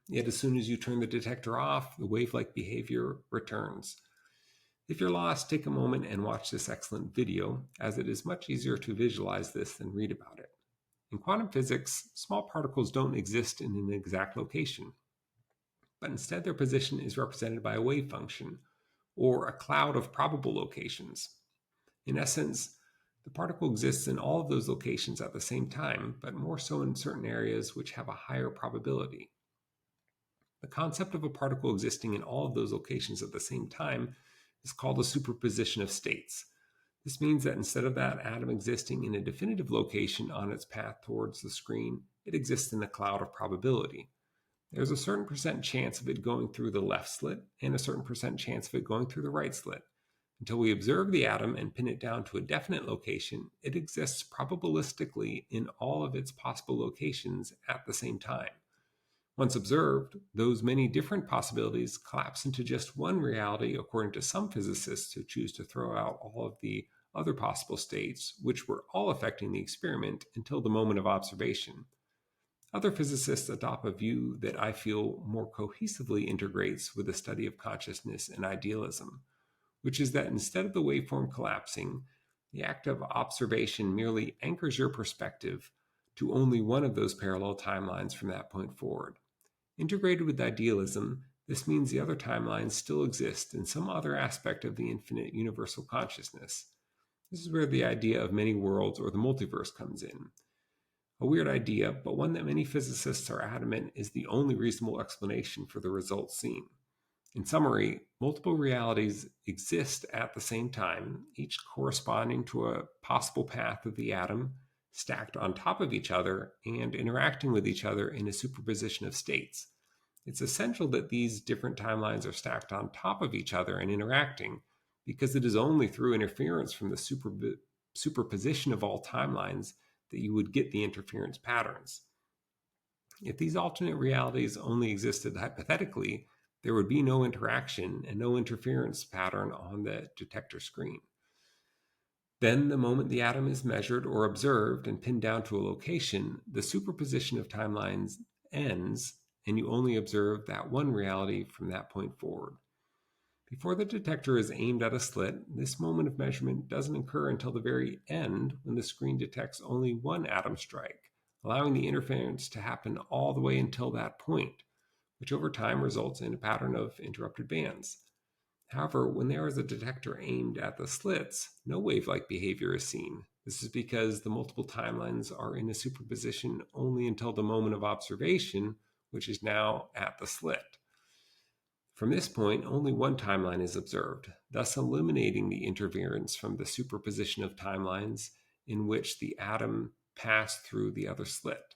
Yet as soon as you turn the detector off, the wave-like behavior returns. If you're lost, take a moment and watch this excellent video, as it is much easier to visualize this than read about it. In quantum physics, small particles don't exist in an exact location, but instead their position is represented by a wave function, or a cloud of probable locations. In essence, the particle exists in all of those locations at the same time, but more so in certain areas which have a higher probability. The concept of a particle existing in all of those locations at the same time is called a superposition of states. This means that instead of that atom existing in a definitive location on its path towards the screen, it exists in a cloud of probability. There's a certain percent chance of it going through the left slit and a certain percent chance of it going through the right slit. Until we observe the atom and pin it down to a definite location, it exists probabilistically in all of its possible locations at the same time. Once observed, those many different possibilities collapse into just one reality according to some physicists who choose to throw out all of the other possible states, which were all affecting the experiment until the moment of observation. Other physicists adopt a view that I feel more cohesively integrates with the study of consciousness and idealism, which is that instead of the waveform collapsing, the act of observation merely anchors your perspective to only one of those parallel timelines from that point forward. Integrated with idealism, this means the other timelines still exist in some other aspect of the infinite universal consciousness. This is where the idea of many worlds or the multiverse comes in. A weird idea, but one that many physicists are adamant is the only reasonable explanation for the results seen. In summary, multiple realities exist at the same time, each corresponding to a possible path of the atom, stacked on top of each other and interacting with each other in a superposition of states. It's essential that these different timelines are stacked on top of each other and interacting, because it is only through interference from the superposition of all timelines that you would get the interference patterns. If these alternate realities only existed hypothetically, there would be no interaction and no interference pattern on the detector screen. Then, the moment the atom is measured or observed and pinned down to a location, the superposition of timelines ends, and you only observe that one reality from that point forward. Before the detector is aimed at a slit, this moment of measurement doesn't occur until the very end, when the screen detects only one atom strike, allowing the interference to happen all the way until that point, which over time results in a pattern of interrupted bands. However, when there is a detector aimed at the slits, no wave-like behavior is seen. This is because the multiple timelines are in a superposition only until the moment of observation, which is now at the slit. From this point, only one timeline is observed, thus eliminating the interference from the superposition of timelines in which the atom passed through the other slit.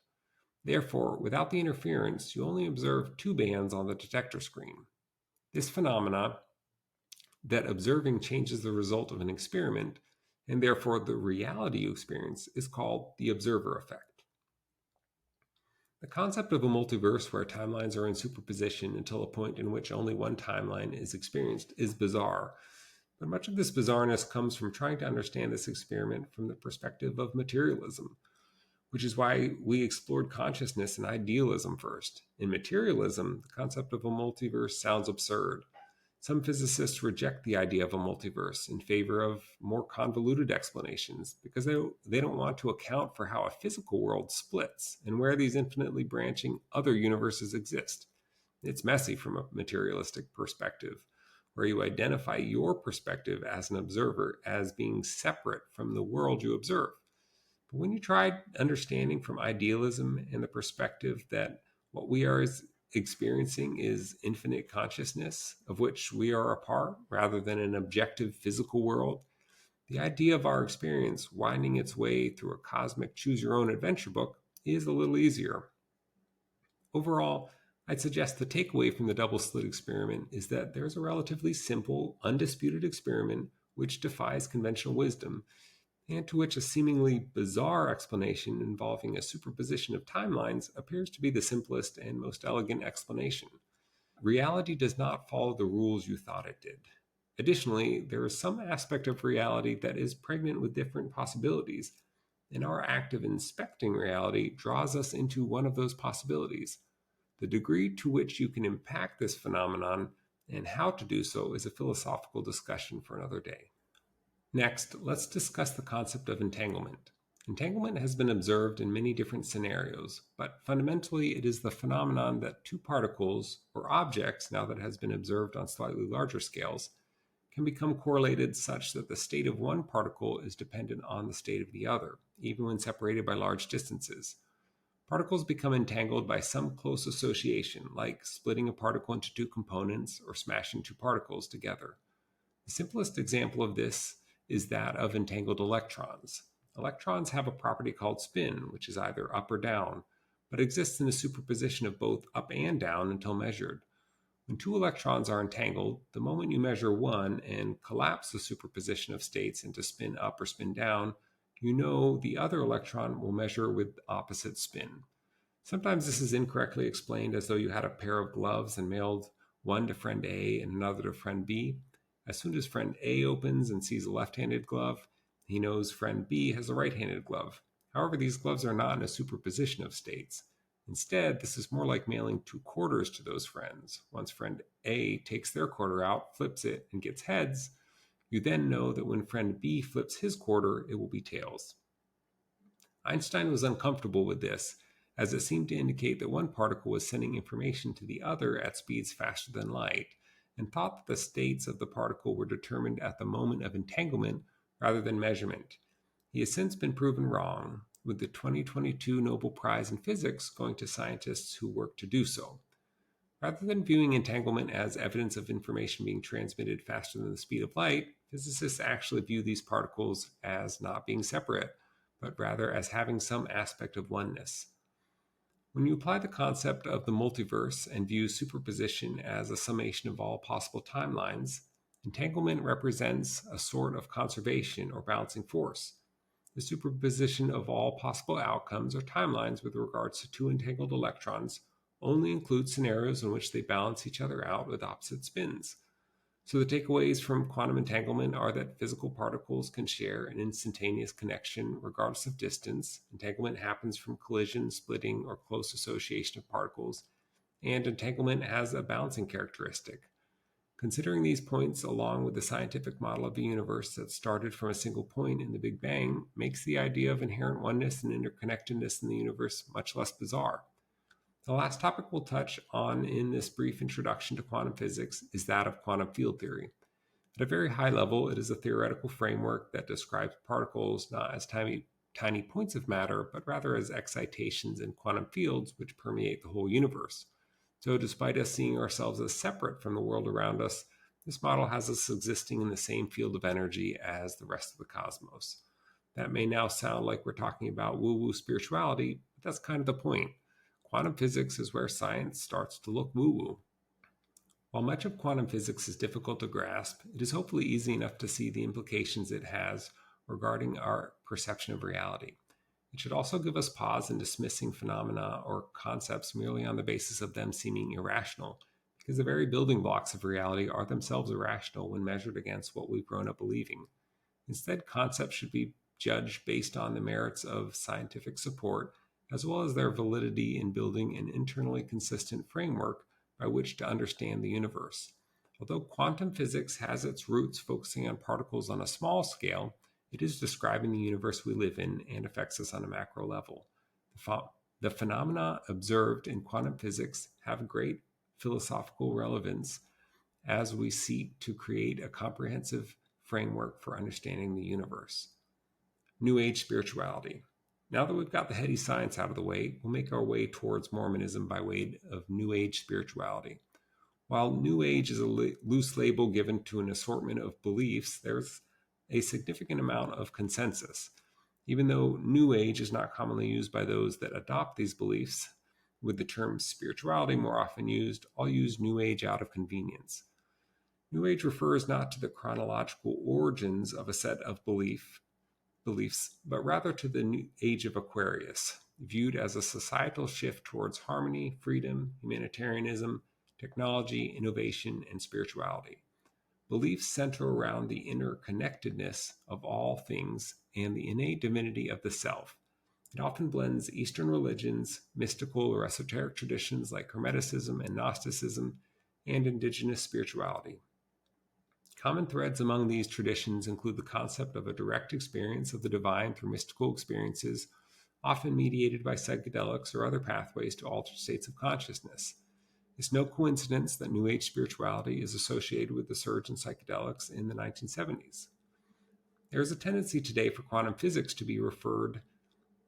Therefore, without the interference, you only observe two bands on the detector screen. This phenomena, that observing changes the result of an experiment, and therefore the reality you experience, is called the observer effect. The concept of a multiverse where timelines are in superposition until a point in which only one timeline is experienced is bizarre, but much of this bizarreness comes from trying to understand this experiment from the perspective of materialism, which is why we explored consciousness and idealism first. In materialism, the concept of a multiverse sounds absurd. Some physicists reject the idea of a multiverse in favor of more convoluted explanations because they don't want to account for how a physical world splits and where these infinitely branching other universes exist. It's messy from a materialistic perspective, where you identify your perspective as an observer as being separate from the world you observe. But when you try understanding from idealism and the perspective that what we are experiencing is infinite consciousness of which we are a part rather than an objective physical world, the idea of our experience winding its way through a cosmic choose-your-own-adventure book is a little easier. Overall, I'd suggest the takeaway from the double-slit experiment is that there's a relatively simple, undisputed experiment which defies conventional wisdom, and to which a seemingly bizarre explanation involving a superposition of timelines appears to be the simplest and most elegant explanation. Reality does not follow the rules you thought it did. Additionally, there is some aspect of reality that is pregnant with different possibilities, and our act of inspecting reality draws us into one of those possibilities. The degree to which you can impact this phenomenon and how to do so is a philosophical discussion for another day. Next, let's discuss the concept of entanglement. Entanglement has been observed in many different scenarios, but fundamentally it is the phenomenon that two particles, or objects now that has been observed on slightly larger scales, can become correlated such that the state of one particle is dependent on the state of the other, even when separated by large distances. Particles become entangled by some close association, like splitting a particle into two components or smashing two particles together. The simplest example of this is that of entangled electrons. Electrons have a property called spin, which is either up or down, but exists in a superposition of both up and down until measured. When two electrons are entangled, the moment you measure one and collapse the superposition of states into spin up or spin down, you know the other electron will measure with opposite spin. Sometimes this is incorrectly explained as though you had a pair of gloves and mailed one to friend A and another to friend B. As soon as friend A opens and sees a left-handed glove, he knows friend B has a right-handed glove. However, these gloves are not in a superposition of states. Instead, this is more like mailing two quarters to those friends. Once friend A takes their quarter out, flips it, and gets heads, you then know that when friend B flips his quarter, it will be tails. Einstein was uncomfortable with this, as it seemed to indicate that one particle was sending information to the other at speeds faster than light, and thought that the states of the particle were determined at the moment of entanglement rather than measurement. He has since been proven wrong, with the 2022 Nobel Prize in Physics going to scientists who work to do so. Rather than viewing entanglement as evidence of information being transmitted faster than the speed of light, physicists actually view these particles as not being separate, but rather as having some aspect of oneness. When you apply the concept of the multiverse and view superposition as a summation of all possible timelines, entanglement represents a sort of conservation or balancing force. The superposition of all possible outcomes or timelines with regards to two entangled electrons only includes scenarios in which they balance each other out with opposite spins. So the takeaways from quantum entanglement are that physical particles can share an instantaneous connection regardless of distance. Entanglement happens from collision, splitting, or close association of particles, and entanglement has a balancing characteristic. Considering these points along with the scientific model of the universe that started from a single point in the Big Bang makes the idea of inherent oneness and interconnectedness in the universe much less bizarre. The last topic we'll touch on in this brief introduction to quantum physics is that of quantum field theory. At a very high level, it is a theoretical framework that describes particles not as tiny points of matter, but rather as excitations in quantum fields which permeate the whole universe. So despite us seeing ourselves as separate from the world around us, this model has us existing in the same field of energy as the rest of the cosmos. That may now sound like we're talking about woo-woo spirituality, but that's kind of the point. Quantum physics is where science starts to look woo-woo. While much of quantum physics is difficult to grasp, it is hopefully easy enough to see the implications it has regarding our perception of reality. It should also give us pause in dismissing phenomena or concepts merely on the basis of them seeming irrational, because the very building blocks of reality are themselves irrational when measured against what we've grown up believing. Instead, concepts should be judged based on the merits of scientific support, as well as their validity in building an internally consistent framework by which to understand the universe. Although quantum physics has its roots focusing on particles on a small scale, it is describing the universe we live in and affects us on a macro level. The phenomena observed in quantum physics have great philosophical relevance as we seek to create a comprehensive framework for understanding the universe. New Age spirituality. Now that we've got the heady science out of the way, we'll make our way towards Mormonism by way of New Age spirituality. While New Age is a loose label given to an assortment of beliefs, there's a significant amount of consensus. Even though New Age is not commonly used by those that adopt these beliefs, with the term spirituality more often used, I'll use New Age out of convenience. New Age refers not to the chronological origins of a set of beliefs, but rather to the new age of Aquarius, viewed as a societal shift towards harmony, freedom, humanitarianism, technology, innovation, and spirituality. Beliefs center around the interconnectedness of all things and the innate divinity of the self. It often blends Eastern religions, mystical or esoteric traditions like Hermeticism and Gnosticism, and indigenous spirituality. Common threads among these traditions include the concept of a direct experience of the divine through mystical experiences, often mediated by psychedelics or other pathways to altered states of consciousness. It's no coincidence that New Age spirituality is associated with the surge in psychedelics in the 1970s. There is a tendency today for quantum physics to be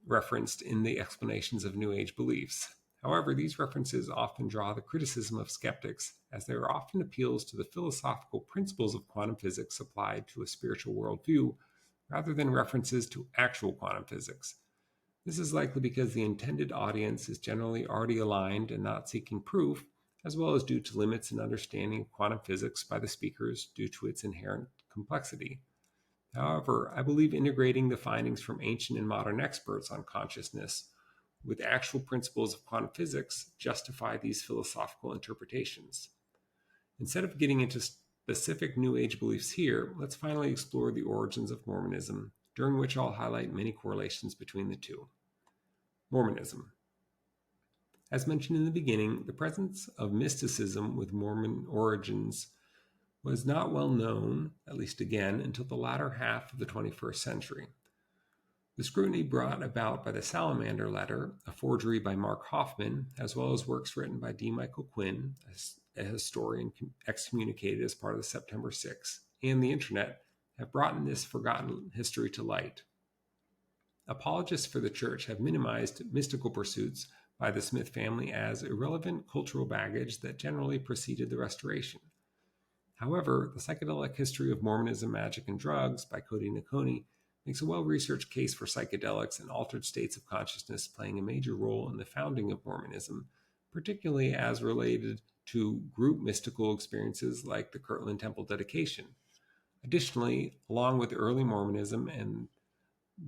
referenced in the explanations of New Age beliefs. However, these references often draw the criticism of skeptics, as they are often appeals to the philosophical principles of quantum physics applied to a spiritual worldview, rather than references to actual quantum physics. This is likely because the intended audience is generally already aligned and not seeking proof, as well as due to limits in understanding of quantum physics by the speakers due to its inherent complexity. However, I believe integrating the findings from ancient and modern experts on consciousness with actual principles of quantum physics justify these philosophical interpretations. Instead of getting into specific New Age beliefs here, let's finally explore the origins of Mormonism, during which I'll highlight many correlations between the two. Mormonism. As mentioned in the beginning, the presence of mysticism with Mormon origins was not well known, at least again, until the latter half of the 21st century. The scrutiny brought about by the Salamander Letter, a forgery by Mark Hoffman, as well as works written by D. Michael Quinn, a historian excommunicated as part of the September 6th, and the internet, have brought this forgotten history to light. Apologists for the church have minimized mystical pursuits by the Smith family as irrelevant cultural baggage that generally preceded the Restoration. However, the psychedelic history of Mormonism, magic, and drugs by Cody Nakoni makes a well-researched case for psychedelics and altered states of consciousness playing a major role in the founding of Mormonism, particularly as related to group mystical experiences like the Kirtland Temple dedication. Additionally, along with early Mormonism and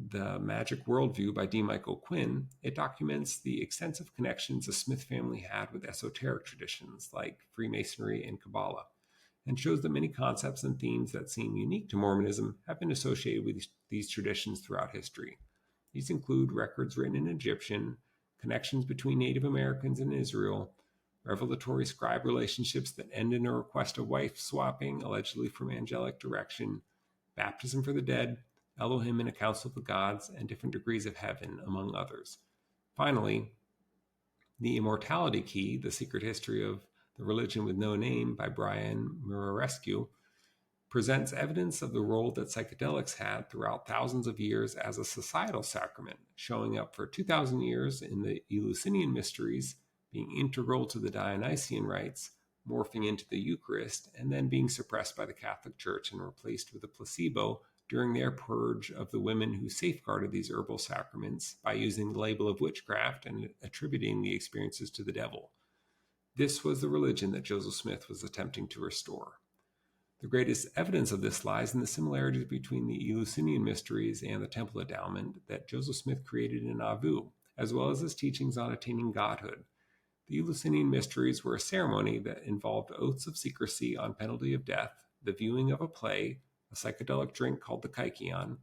the Magic Worldview by D. Michael Quinn, it documents the extensive connections the Smith family had with esoteric traditions like Freemasonry and Kabbalah, and shows that many concepts and themes that seem unique to Mormonism have been associated with these traditions throughout history. These include records written in Egyptian, connections between Native Americans and Israel, revelatory scribe relationships that end in a request of wife swapping, allegedly from angelic direction, baptism for the dead, Elohim in a council of the gods, and different degrees of heaven, among others. Finally, The Immortality Key, The Secret History of the Religion with No Name by Brian Murarescu, presents evidence of the role that psychedelics had throughout thousands of years as a societal sacrament, showing up for 2,000 years in the Eleusinian Mysteries, being integral to the Dionysian rites, morphing into the Eucharist, and then being suppressed by the Catholic Church and replaced with a placebo during their purge of the women who safeguarded these herbal sacraments by using the label of witchcraft and attributing the experiences to the devil. This was the religion that Joseph Smith was attempting to restore. The greatest evidence of this lies in the similarities between the Eleusinian Mysteries and the Temple Endowment that Joseph Smith created in Nauvoo, as well as his teachings on attaining godhood. The Eleusinian Mysteries were a ceremony that involved oaths of secrecy on penalty of death, the viewing of a play, a psychedelic drink called the kykeon,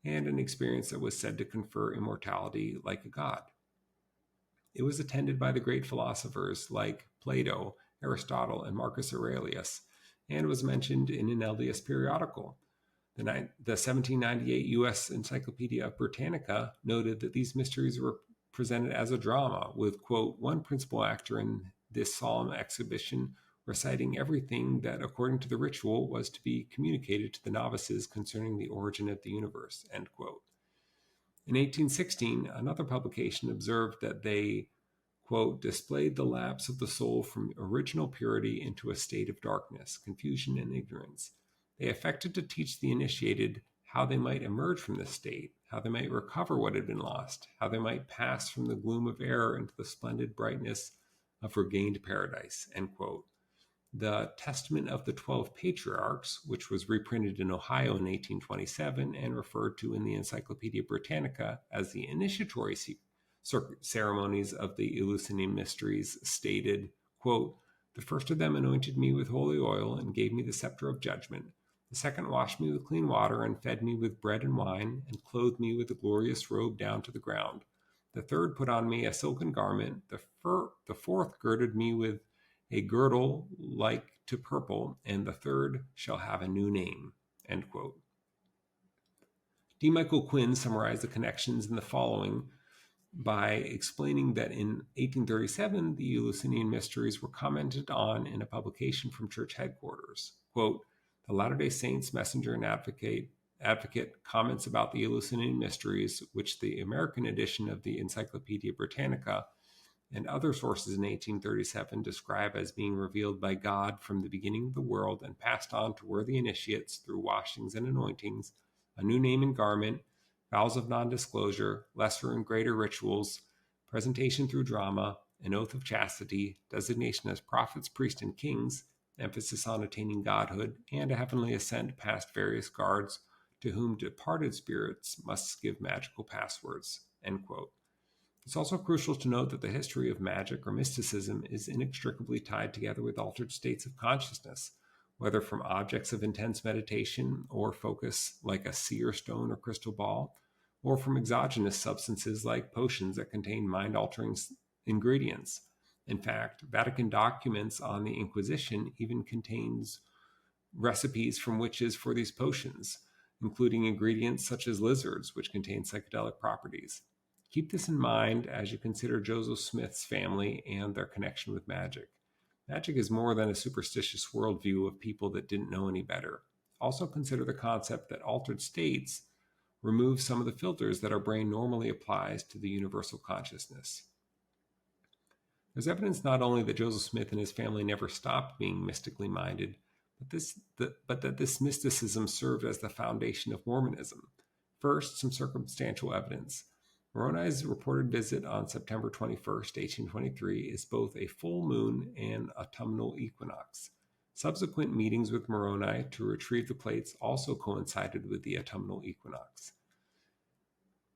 and an experience that was said to confer immortality like a god. It was attended by the great philosophers like Plato, Aristotle, and Marcus Aurelius, and was mentioned in an LDS periodical. The 1798 U.S. Encyclopedia Britannica noted that these mysteries were presented as a drama, with, quote, one principal actor in this solemn exhibition reciting everything that, according to the ritual, was to be communicated to the novices concerning the origin of the universe, end quote. In 1816, another publication observed that they, quote, displayed the lapse of the soul from original purity into a state of darkness, confusion, and ignorance. They affected to teach the initiated how they might emerge from this state, how they might recover what had been lost, how they might pass from the gloom of error into the splendid brightness of regained paradise, end quote. The Testament of the 12 Patriarchs, which was reprinted in Ohio in 1827 and referred to in the Encyclopedia Britannica as the initiatory ceremonies of the Eleusinian Mysteries, stated, quote, the first of them anointed me with holy oil and gave me the scepter of judgment. The second washed me with clean water and fed me with bread and wine and clothed me with a glorious robe down to the ground. The third put on me a silken garment. The fourth girded me with a girdle like to purple, and the third shall have a new name, end quote. D. Michael Quinn summarized the connections in the following by explaining that in 1837, the Eleusinian Mysteries were commented on in a publication from church headquarters. Quote, the Latter-day Saints Messenger and Advocate comments about the Eleusinian Mysteries, which the American edition of the Encyclopedia Britannica and other sources in 1837 describe as being revealed by God from the beginning of the world and passed on to worthy initiates through washings and anointings, a new name and garment, vows of non-disclosure, lesser and greater rituals, presentation through drama, an oath of chastity, designation as prophets, priests, and kings, emphasis on attaining godhood, and a heavenly ascent past various guards to whom departed spirits must give magical passwords, end quote. It's also crucial to note that the history of magic or mysticism is inextricably tied together with altered states of consciousness, whether from objects of intense meditation or focus like a seer stone or crystal ball, or from exogenous substances like potions that contain mind-altering ingredients. In fact, Vatican documents on the Inquisition even contains recipes from witches for these potions, including ingredients such as lizards, which contain psychedelic properties. Keep this in mind as you consider Joseph Smith's family and their connection with magic. Magic is more than a superstitious worldview of people that didn't know any better. Also consider the concept that altered states remove some of the filters that our brain normally applies to the universal consciousness. There's evidence not only that Joseph Smith and his family never stopped being mystically minded, but that this mysticism served as the foundation of Mormonism. First, some circumstantial evidence. Moroni's reported visit on September 21st, 1823 is both a full moon and autumnal equinox. Subsequent meetings with Moroni to retrieve the plates also coincided with the autumnal equinox.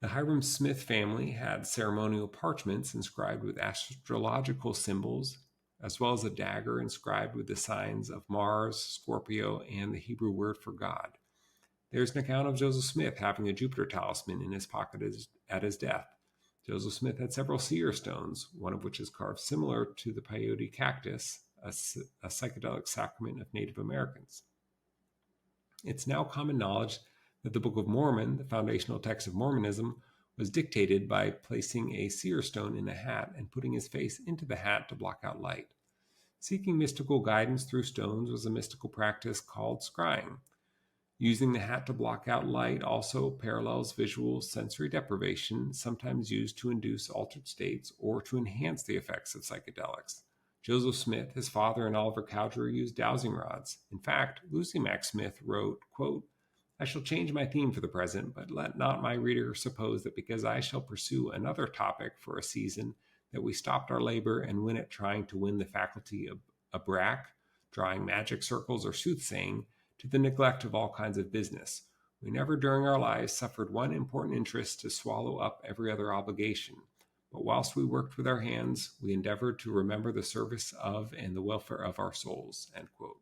The Hiram Smith family had ceremonial parchments inscribed with astrological symbols, as well as a dagger inscribed with the signs of Mars, Scorpio, and the Hebrew word for God. There's an account of Joseph Smith having a Jupiter talisman in his pocket at his death. Joseph Smith had several seer stones, one of which is carved similar to the peyote cactus, a psychedelic sacrament of Native Americans. It's now common knowledge that the Book of Mormon, the foundational text of Mormonism, was dictated by placing a seer stone in a hat and putting his face into the hat to block out light. Seeking mystical guidance through stones was a mystical practice called scrying. Using the hat to block out light also parallels visual sensory deprivation, sometimes used to induce altered states or to enhance the effects of psychedelics. Joseph Smith, his father, and Oliver Cowdery used dowsing rods. In fact, Lucy Mack Smith wrote, quote, I shall change my theme for the present, but let not my reader suppose that because I shall pursue another topic for a season, that we stopped our labor and win at trying to win the faculty of abrac, drawing magic circles, or soothsaying, to the neglect of all kinds of business. We never during our lives suffered one important interest to swallow up every other obligation. But whilst we worked with our hands, we endeavored to remember the service of and the welfare of our souls." End quote.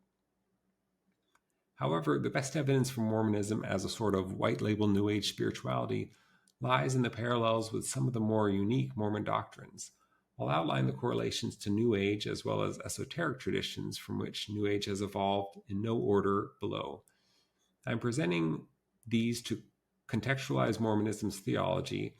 However, the best evidence for Mormonism as a sort of white label New Age spirituality lies in the parallels with some of the more unique Mormon doctrines. I'll outline the correlations to New Age as well as esoteric traditions from which New Age has evolved in no order below. I'm presenting these to contextualize Mormonism's theology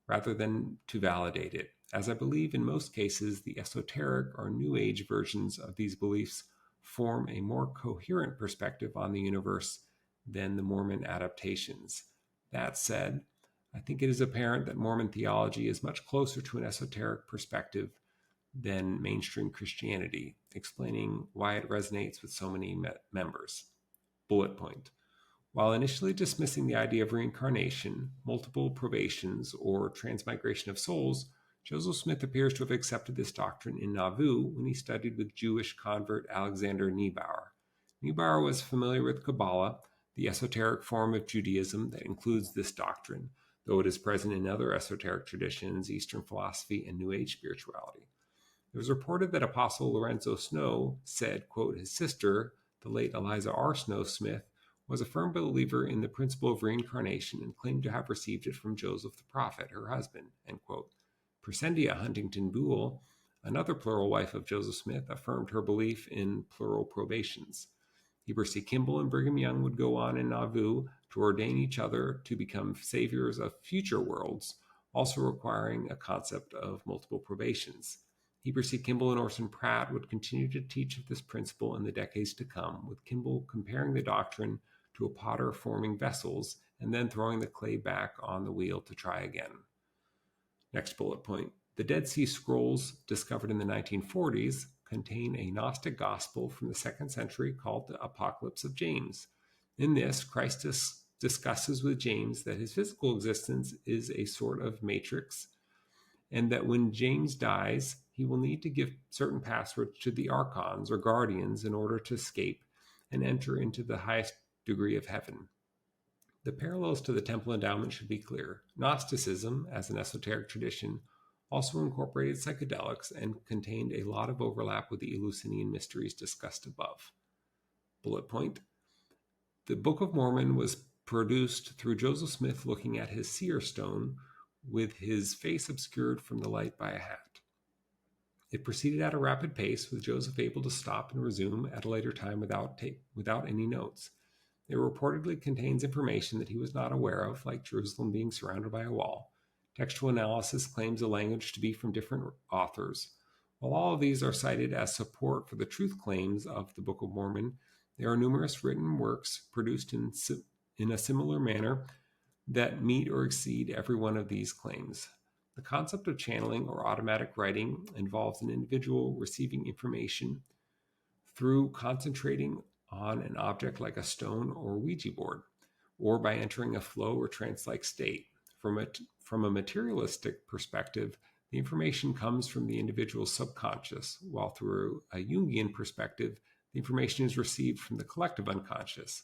rather than to validate it, as I believe in most cases the esoteric or New Age versions of these beliefs form a more coherent perspective on the universe than the Mormon adaptations. That said, I think it is apparent that Mormon theology is much closer to an esoteric perspective than mainstream Christianity, explaining why it resonates with so many members. Bullet point. While initially dismissing the idea of reincarnation, multiple probations, or transmigration of souls, Joseph Smith appears to have accepted this doctrine in Nauvoo when he studied with Jewish convert Alexander Neubauer. Neubauer was familiar with Kabbalah, the esoteric form of Judaism that includes this doctrine, though it is present in other esoteric traditions, Eastern philosophy, and New Age spirituality. It was reported that Apostle Lorenzo Snow said, quote, his sister, the late Eliza R. Snow Smith, was a firm believer in the principle of reincarnation and claimed to have received it from Joseph the Prophet, her husband, end quote. Percendia Huntington Buell, another plural wife of Joseph Smith, affirmed her belief in plural probations. Heber C. Kimball and Brigham Young would go on in Nauvoo to ordain each other to become saviors of future worlds, also requiring a concept of multiple probations. Heber C. Kimball and Orson Pratt would continue to teach of this principle in the decades to come, with Kimball comparing the doctrine to a potter forming vessels and then throwing the clay back on the wheel to try again. Next bullet point. The Dead Sea Scrolls, discovered in the 1940s, contain a Gnostic gospel from the 2nd century called the Apocalypse of James. In this, Christ discusses with James that his physical existence is a sort of matrix, and that when James dies, he will need to give certain passwords to the archons or guardians in order to escape and enter into the highest degree of heaven. The parallels to the temple endowment should be clear. Gnosticism, as an esoteric tradition, also incorporated psychedelics and contained a lot of overlap with the Eleusinian Mysteries discussed above. Bullet point. The Book of Mormon was produced through Joseph Smith looking at his seer stone with his face obscured from the light by a hat. It proceeded at a rapid pace, with Joseph able to stop and resume at a later time without any notes. It reportedly contains information that he was not aware of, like Jerusalem being surrounded by a wall. Textual analysis claims the language to be from different authors. While all of these are cited as support for the truth claims of the Book of Mormon, there are numerous written works produced in a similar manner that meet or exceed every one of these claims. The concept of channeling or automatic writing involves an individual receiving information through concentrating on an object like a stone or Ouija board, or by entering a flow or trance-like state. From a materialistic perspective, the information comes from the individual's subconscious, while through a Jungian perspective, the information is received from the collective unconscious.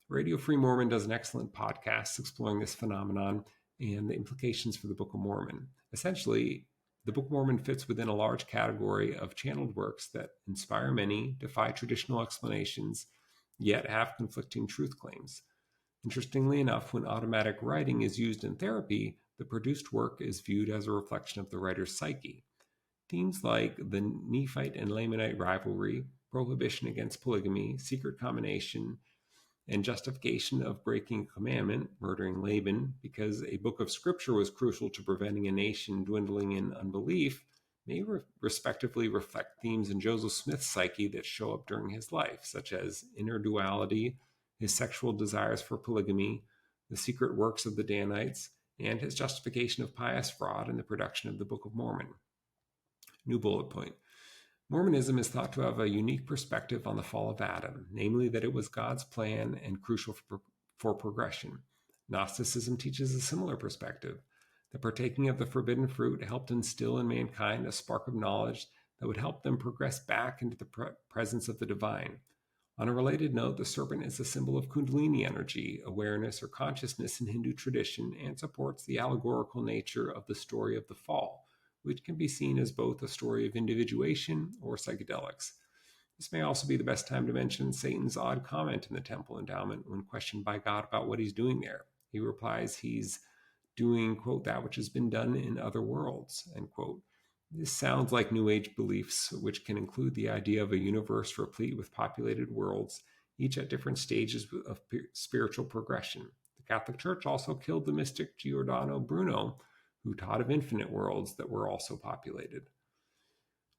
Radio Free Mormon does an excellent podcast exploring this phenomenon and the implications for the Book of Mormon. Essentially, the Book of Mormon fits within a large category of channeled works that inspire many, defy traditional explanations, yet have conflicting truth claims. Interestingly enough, when automatic writing is used in therapy, the produced work is viewed as a reflection of the writer's psyche. Themes like the Nephite and Lamanite rivalry, prohibition against polygamy, secret combination, and justification of breaking a commandment, murdering Laban, because a book of scripture was crucial to preventing a nation dwindling in unbelief, may respectively reflect themes in Joseph Smith's psyche that show up during his life, such as inner duality, his sexual desires for polygamy, the secret works of the Danites, and his justification of pious fraud in the production of the Book of Mormon. New bullet point. Mormonism is thought to have a unique perspective on the fall of Adam, namely that it was God's plan and crucial for progression. Gnosticism teaches a similar perspective. The partaking of the forbidden fruit helped instill in mankind a spark of knowledge that would help them progress back into the presence of the divine. On a related note, the serpent is a symbol of Kundalini energy, awareness, or consciousness in Hindu tradition, and supports the allegorical nature of the story of the fall, which can be seen as both a story of individuation or psychedelics. This may also be the best time to mention Satan's odd comment in the temple endowment when questioned by God about what he's doing there. He replies he's doing, quote, that which has been done in other worlds, end quote. This sounds like New Age beliefs, which can include the idea of a universe replete with populated worlds, each at different stages of spiritual progression. The Catholic Church also killed the mystic Giordano Bruno, who taught of infinite worlds that were also populated.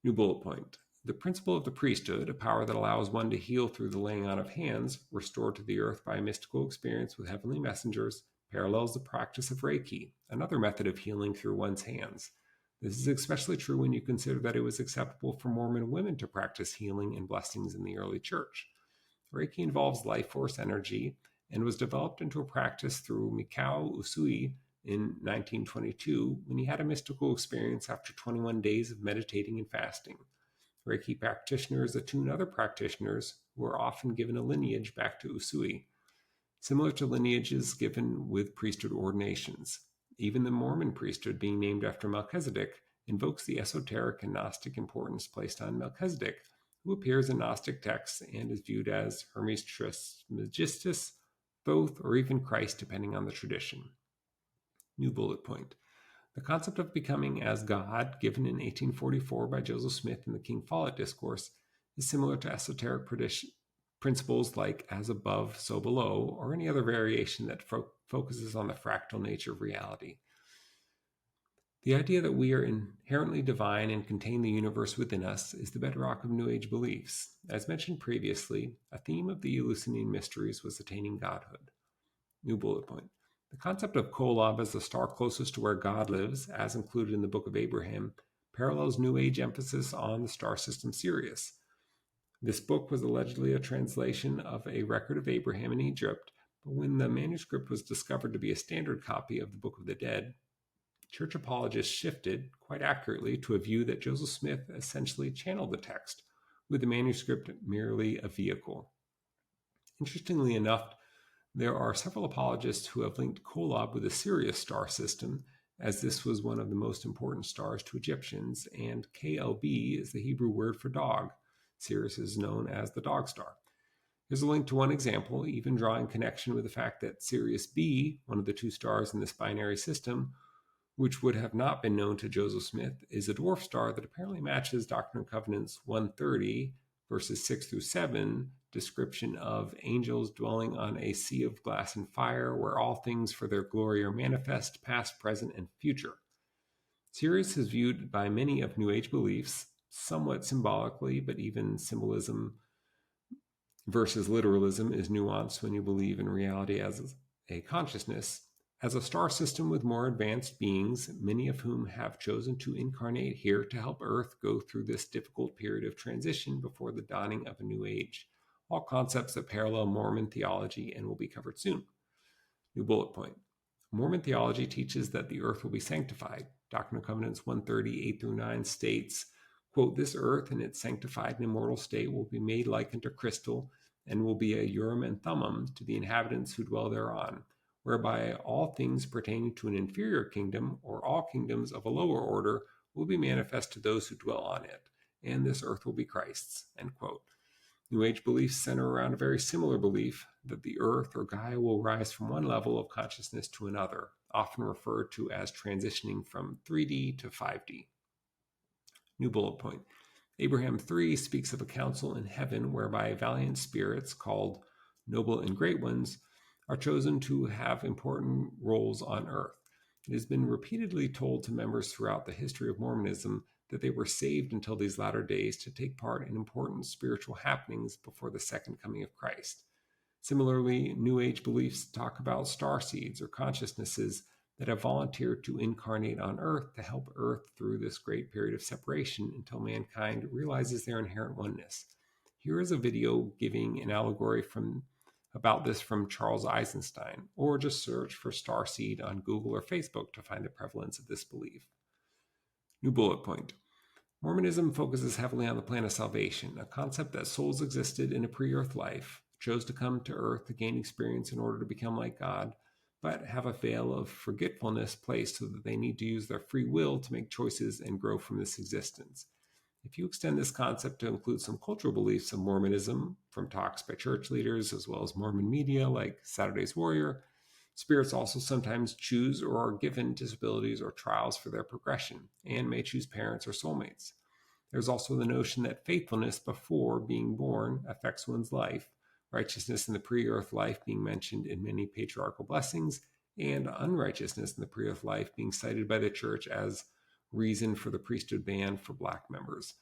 New bullet point. The principle of the priesthood, a power that allows one to heal through the laying on of hands, restored to the earth by a mystical experience with heavenly messengers, parallels the practice of Reiki, another method of healing through one's hands. This is especially true when you consider that it was acceptable for Mormon women to practice healing and blessings in the early church. Reiki involves life force energy and was developed into a practice through Mikao Usui in 1922 when he had a mystical experience after 21 days of meditating and fasting. Reiki practitioners attune other practitioners who are often given a lineage back to Usui, similar to lineages given with priesthood ordinations. Even the Mormon priesthood, being named after Melchizedek, invokes the esoteric and Gnostic importance placed on Melchizedek, who appears in Gnostic texts and is viewed as Hermes Trismegistus, Thoth, or even Christ, depending on the tradition. New bullet point. The concept of becoming as God, given in 1844 by Joseph Smith in the King Follett Discourse, is similar to esoteric principles like as above, so below, or any other variation that focuses on the fractal nature of reality. The idea that we are inherently divine and contain the universe within us is the bedrock of New Age beliefs. As mentioned previously, a theme of the Eleusinian Mysteries was attaining godhood. New bullet point. The concept of Kolob as the star closest to where God lives, as included in the Book of Abraham, parallels New Age emphasis on the star system Sirius. This book was allegedly a translation of a record of Abraham in Egypt, but when the manuscript was discovered to be a standard copy of the Book of the Dead, church apologists shifted, quite accurately, to a view that Joseph Smith essentially channeled the text, with the manuscript merely a vehicle. Interestingly enough, there are several apologists who have linked Kolob with the Sirius star system, as this was one of the most important stars to Egyptians, and KLB is the Hebrew word for dog. Sirius is known as the dog star. Here's a link to one example, even drawing connection with the fact that Sirius B, one of the two stars in this binary system, which would have not been known to Joseph Smith, is a dwarf star that apparently matches Doctrine and Covenants 130, verses 6 through 7, description of angels dwelling on a sea of glass and fire, where all things for their glory are manifest, past, present, and future. Sirius is viewed by many of New Age beliefs, somewhat symbolically, but even symbolism versus literalism is nuanced when you believe in reality as a consciousness, as a star system with more advanced beings, many of whom have chosen to incarnate here to help Earth go through this difficult period of transition before the dawning of a new age. All concepts that parallel Mormon theology and will be covered soon. New bullet point. Mormon theology teaches that the earth will be sanctified. Doctrine and Covenants 130, 8-9 states, quote, this earth in its sanctified and immortal state will be made like unto crystal, and will be a Urim and Thummim to the inhabitants who dwell thereon, whereby all things pertaining to an inferior kingdom, or all kingdoms of a lower order, will be manifest to those who dwell on it, and this earth will be Christ's, end quote. New Age beliefs center around a very similar belief that the earth or Gaia will rise from one level of consciousness to another, often referred to as transitioning from 3D to 5D. New bullet point. Abraham 3 speaks of a council in heaven whereby valiant spirits, called noble and great ones, are chosen to have important roles on earth. It has been repeatedly told to members throughout the history of Mormonism that they were saved until these latter days to take part in important spiritual happenings before the second coming of Christ. Similarly, New Age beliefs talk about starseeds or consciousnesses that have volunteered to incarnate on Earth to help Earth through this great period of separation until mankind realizes their inherent oneness. Here is a video giving an allegory about this from Charles Eisenstein, or just search for starseed on Google or Facebook to find the prevalence of this belief. New bullet point. Mormonism focuses heavily on the plan of salvation, a concept that souls existed in a pre-earth life, chose to come to earth to gain experience in order to become like God, but have a veil of forgetfulness placed so that they need to use their free will to make choices and grow from this existence. If you extend this concept to include some cultural beliefs of Mormonism, from talks by church leaders as well as Mormon media like Saturday's Warrior, spirits also sometimes choose or are given disabilities or trials for their progression, and may choose parents or soulmates. There's also the notion that faithfulness before being born affects one's life, righteousness in the pre-earth life being mentioned in many patriarchal blessings, and unrighteousness in the pre-earth life being cited by the church as reason for the priesthood ban for Black members.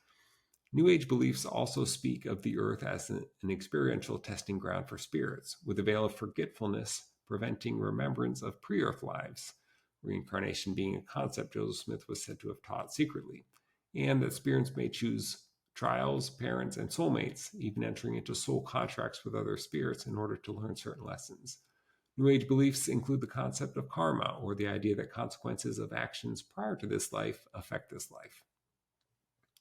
New Age beliefs also speak of the earth as an experiential testing ground for spirits, with a veil of forgetfulness preventing remembrance of pre-earth lives, reincarnation being a concept Joseph Smith was said to have taught secretly, and that spirits may choose trials, parents, and soulmates, even entering into soul contracts with other spirits in order to learn certain lessons. New Age beliefs include the concept of karma, or the idea that consequences of actions prior to this life affect this life.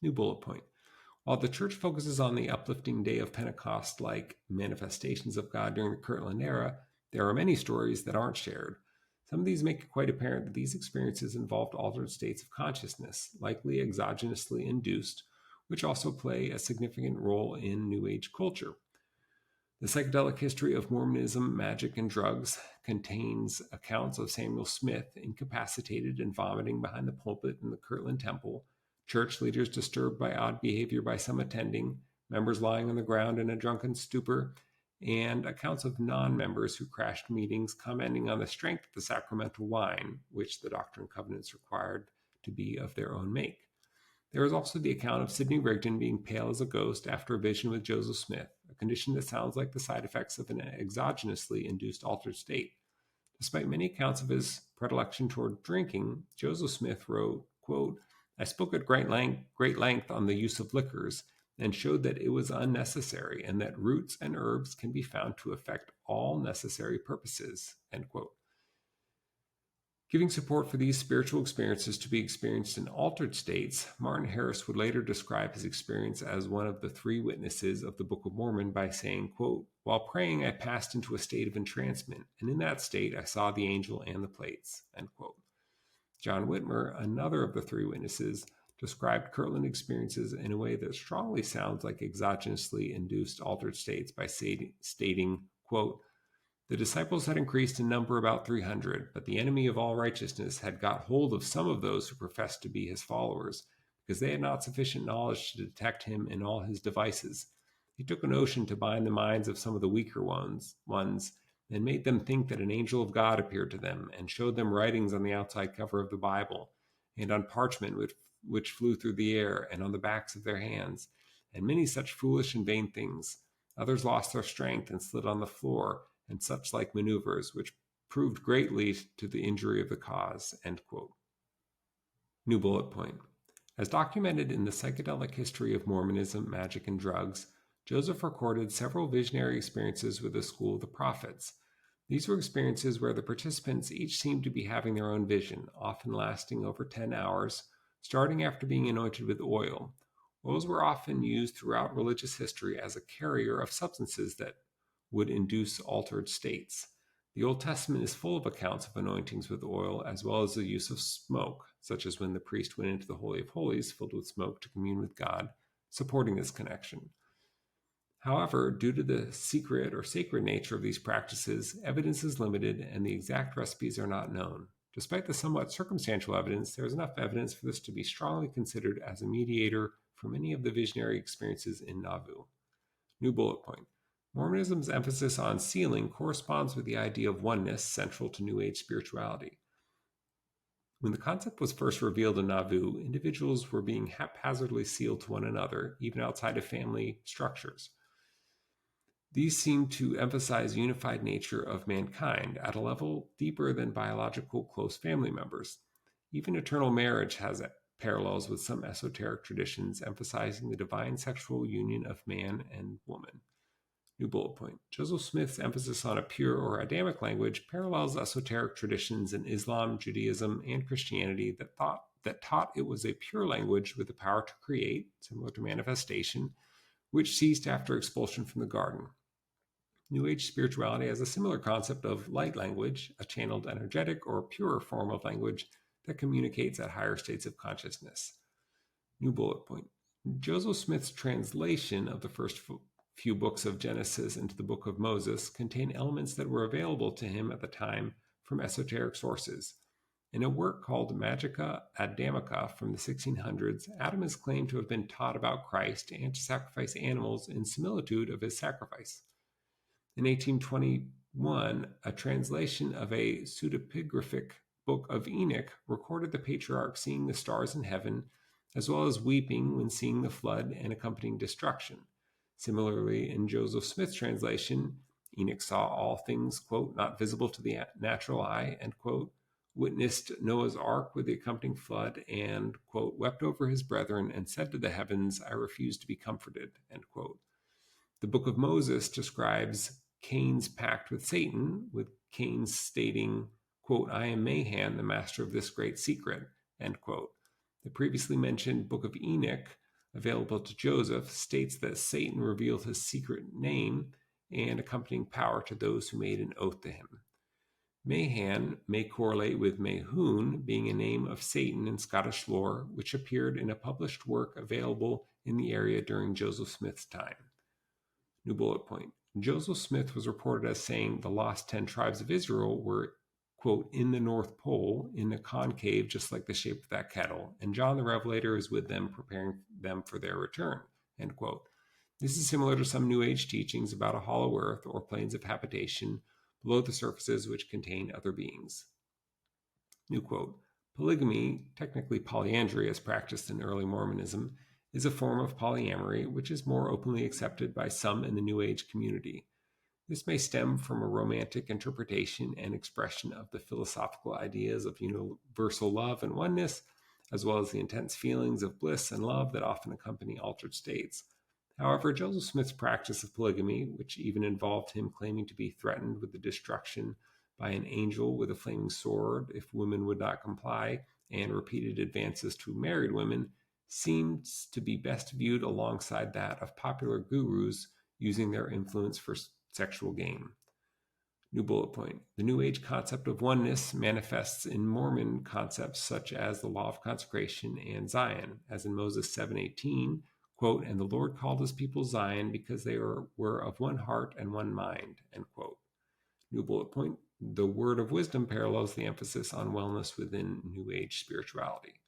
New bullet point. While the church focuses on the uplifting day of Pentecost like manifestations of God during the Kirtland era, there are many stories that aren't shared. Some of these make it quite apparent that these experiences involved altered states of consciousness, likely exogenously induced, which also play a significant role in New Age culture. The Psychedelic History of Mormonism, Magic, and Drugs contains accounts of Samuel Smith incapacitated and vomiting behind the pulpit in the Kirtland Temple, church leaders disturbed by odd behavior by some attending, members lying on the ground in a drunken stupor, and accounts of non-members who crashed meetings commenting on the strength of the sacramental wine, which the Doctrine and Covenants required to be of their own make. There is also the account of Sidney Rigdon being pale as a ghost after a vision with Joseph Smith, a condition that sounds like the side effects of an exogenously induced altered state. Despite many accounts of his predilection toward drinking, Joseph Smith wrote, quote, "I spoke at great length on the use of liquors and showed that it was unnecessary and that roots and herbs can be found to effect all necessary purposes," end quote. Giving support for these spiritual experiences to be experienced in altered states, Martin Harris would later describe his experience as one of the three witnesses of the Book of Mormon by saying, quote, "While praying, I passed into a state of entrancement, and in that state I saw the angel and the plates," end quote. John Whitmer, another of the three witnesses, described Kirtland experiences in a way that strongly sounds like exogenously induced altered states by stating, quote, "The disciples had increased in number about 300, but the enemy of all righteousness had got hold of some of those who professed to be his followers, because they had not sufficient knowledge to detect him in all his devices. He took a notion to bind the minds of some of the weaker ones, and made them think that an angel of God appeared to them, and showed them writings on the outside cover of the Bible, and on parchment which flew through the air, and on the backs of their hands, and many such foolish and vain things. Others lost their strength and slid on the floor, and such like maneuvers, which proved greatly to the injury of the cause," end quote. New bullet point. As documented in the Psychedelic History of Mormonism, Magic, and Drugs, Joseph recorded several visionary experiences with the School of the Prophets. These were experiences where the participants each seemed to be having their own vision, often lasting over 10 hours, starting after being anointed with oil. Oils were often used throughout religious history as a carrier of substances that would induce altered states. The Old Testament is full of accounts of anointings with oil, as well as the use of smoke, such as when the priest went into the Holy of Holies filled with smoke to commune with God, supporting this connection. However, due to the secret or sacred nature of these practices, evidence is limited and the exact recipes are not known. Despite the somewhat circumstantial evidence, there is enough evidence for this to be strongly considered as a mediator for many of the visionary experiences in Nauvoo. New bullet point. Mormonism's emphasis on sealing corresponds with the idea of oneness central to New Age spirituality. When the concept was first revealed in Nauvoo, individuals were being haphazardly sealed to one another, even outside of family structures. These seem to emphasize the unified nature of mankind at a level deeper than biological close family members. Even eternal marriage has parallels with some esoteric traditions emphasizing the divine sexual union of man and woman. New bullet point. Joseph Smith's emphasis on a pure or Adamic language parallels esoteric traditions in Islam, Judaism, and Christianity that thought that taught it was a pure language with the power to create, similar to manifestation, which ceased after expulsion from the garden. New Age spirituality has a similar concept of light language, a channeled energetic or purer form of language that communicates at higher states of consciousness. New bullet point. Joseph Smith's translation of the first few books of Genesis into the Book of Moses contain elements that were available to him at the time from esoteric sources. In a work called Magica Adamica from the 1600s, Adam is claimed to have been taught about Christ and to sacrifice animals in similitude of his sacrifice. In 1821, a translation of a pseudepigraphic book of Enoch recorded the patriarch seeing the stars in heaven, as well as weeping when seeing the flood and accompanying destruction. Similarly, in Joseph Smith's translation, Enoch saw all things, quote, not visible to the natural eye, end quote, witnessed Noah's ark with the accompanying flood, and, quote, wept over his brethren and said to the heavens, I refuse to be comforted, end quote. The Book of Moses describes Cain's pact with Satan, with Cain stating, quote, I am Mahan, the master of this great secret, end quote. The previously mentioned Book of Enoch, available to Joseph, states that Satan revealed his secret name and accompanying power to those who made an oath to him. Mahan may correlate with Mayhun, being a name of Satan in Scottish lore, which appeared in a published work available in the area during Joseph Smith's time. New bullet point. Joseph Smith was reported as saying the lost 10 tribes of Israel were, quote, in the North Pole, in a concave just like the shape of that kettle, and John the Revelator is with them, preparing them for their return, end quote. This is similar to some New Age teachings about a hollow earth or planes of habitation below the surfaces which contain other beings. New quote. Polygamy, technically polyandry as practiced in early Mormonism, is a form of polyamory which is more openly accepted by some in the New Age community. This may stem from a romantic interpretation and expression of the philosophical ideas of universal love and oneness, as well as the intense feelings of bliss and love that often accompany altered states. However, Joseph Smith's practice of polygamy, which even involved him claiming to be threatened with the destruction by an angel with a flaming sword if women would not comply, and repeated advances to married women, seems to be best viewed alongside that of popular gurus using their influence for sexual gain. New bullet point. The New Age concept of oneness manifests in Mormon concepts such as the law of consecration and Zion, as in Moses 7:18, quote, and the Lord called his people Zion because they were of one heart and one mind, end quote. New bullet point. The word of wisdom parallels the emphasis on wellness within New Age spirituality.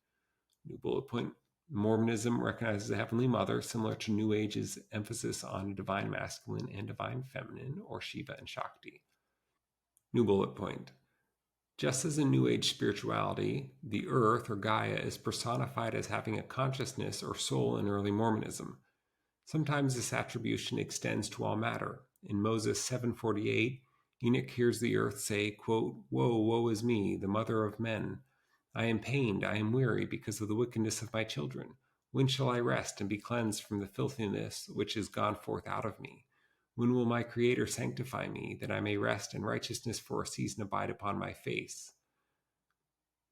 New bullet point. Mormonism recognizes a heavenly mother, similar to New Age's emphasis on divine masculine and divine feminine, or Shiva and Shakti. New bullet point. Just as in New Age spirituality, the earth, or Gaia, is personified as having a consciousness or soul in early Mormonism. Sometimes this attribution extends to all matter. In Moses 7:48, Enoch hears the earth say, quote, woe, woe is me, the mother of men. I am pained, I am weary because of the wickedness of my children. When shall I rest and be cleansed from the filthiness which is gone forth out of me? When will my Creator sanctify me, that I may rest and righteousness for a season abide upon my face?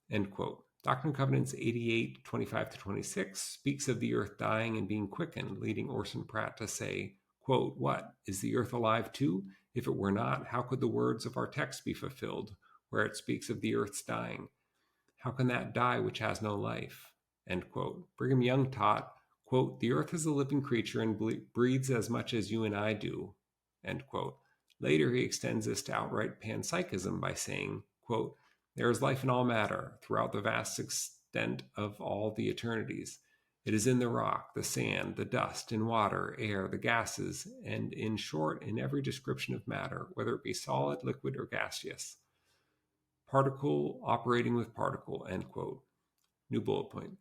End quote. Doctrine and Covenants 88:25-26 speaks of the earth dying and being quickened, leading Orson Pratt to say, quote, what, is the earth alive too? If it were not, how could the words of our text be fulfilled, where it speaks of the earth's dying? How can that die which has no life? End quote. Brigham Young taught, quote, the earth is a living creature and breathes as much as you and I do, end quote. Later, he extends this to outright panpsychism by saying, quote, there is life in all matter throughout the vast extent of all the eternities. It is in the rock, the sand, the dust, in water, air, the gases, and in short, in every description of matter, whether it be solid, liquid, or gaseous. Particle operating with particle, end quote. New bullet point.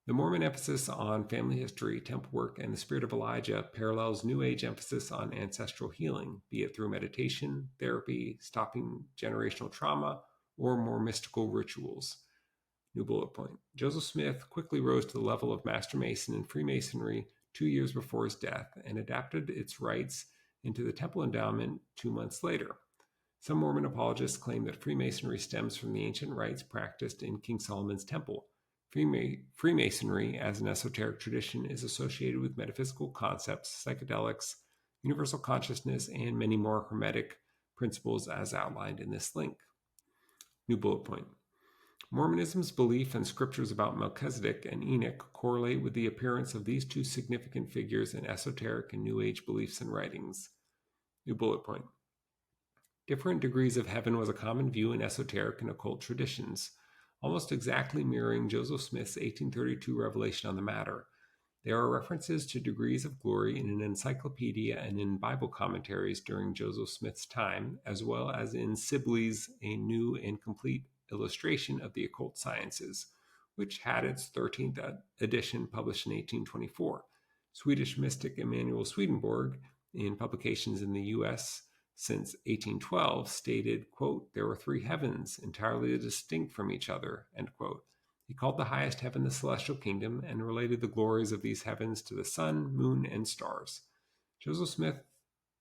The Mormon emphasis on family history, temple work, and the spirit of Elijah parallels New Age emphasis on ancestral healing, be it through meditation, therapy, stopping generational trauma, or more mystical rituals. New bullet point. Joseph Smith quickly rose to the level of Master Mason in Freemasonry 2 years before his death and adapted its rites into the temple endowment 2 months later. Some Mormon apologists claim that Freemasonry stems from the ancient rites practiced in King Solomon's temple. Freemasonry as an esoteric tradition is associated with metaphysical concepts, psychedelics, universal consciousness, and many more hermetic principles as outlined in this link. New bullet point. Mormonism's belief and scriptures about Melchizedek and Enoch correlate with the appearance of these two significant figures in esoteric and New Age beliefs and writings. New bullet point. Different degrees of heaven was a common view in esoteric and occult traditions, almost exactly mirroring Joseph Smith's 1832 revelation on the matter. There are references to degrees of glory in an encyclopedia and in Bible commentaries during Joseph Smith's time, as well as in Sibley's A New and Complete Illustration of the Occult Sciences, which had its 13th edition published in 1824. Swedish mystic Emanuel Swedenborg, in publications in the U.S. since 1812, stated, quote, "There were three heavens, entirely distinct from each other," end quote. He called the highest heaven the celestial kingdom and related the glories of these heavens to the sun, moon, and stars. Joseph Smith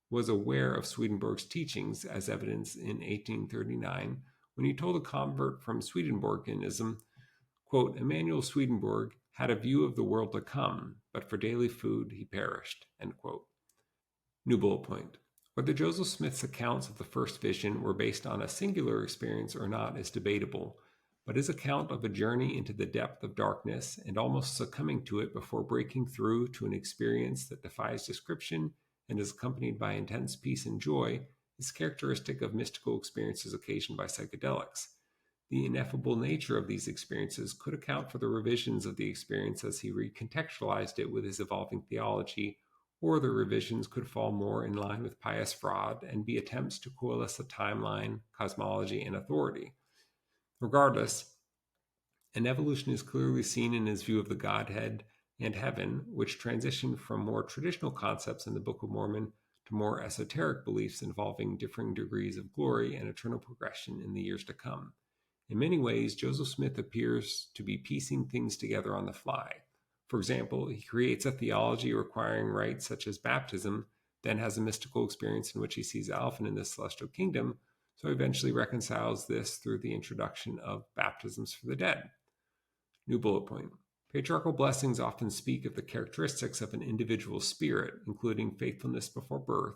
was aware of Swedenborg's teachings, as evidenced in 1839, when he told a convert from Swedenborgianism, quote, "Emanuel Swedenborg had a view of the world to come, but for daily food he perished," end quote. New bullet point. Whether Joseph Smith's accounts of the first vision were based on a singular experience or not is debatable, but his account of a journey into the depth of darkness and almost succumbing to it before breaking through to an experience that defies description and is accompanied by intense peace and joy is characteristic of mystical experiences occasioned by psychedelics. The ineffable nature of these experiences could account for the revisions of the experience as he recontextualized it with his evolving theology, or the revisions could fall more in line with pious fraud and be attempts to coalesce a timeline, cosmology, and authority. Regardless, an evolution is clearly seen in his view of the Godhead and heaven, which transitioned from more traditional concepts in the Book of Mormon to more esoteric beliefs involving differing degrees of glory and eternal progression in the years to come. In many ways, Joseph Smith appears to be piecing things together on the fly. For example, he creates a theology requiring rites such as baptism, then has a mystical experience in which he sees Alpha in the celestial kingdom, so eventually reconciles this through the introduction of baptisms for the dead. New bullet point. Patriarchal blessings often speak of the characteristics of an individual's spirit, including faithfulness before birth,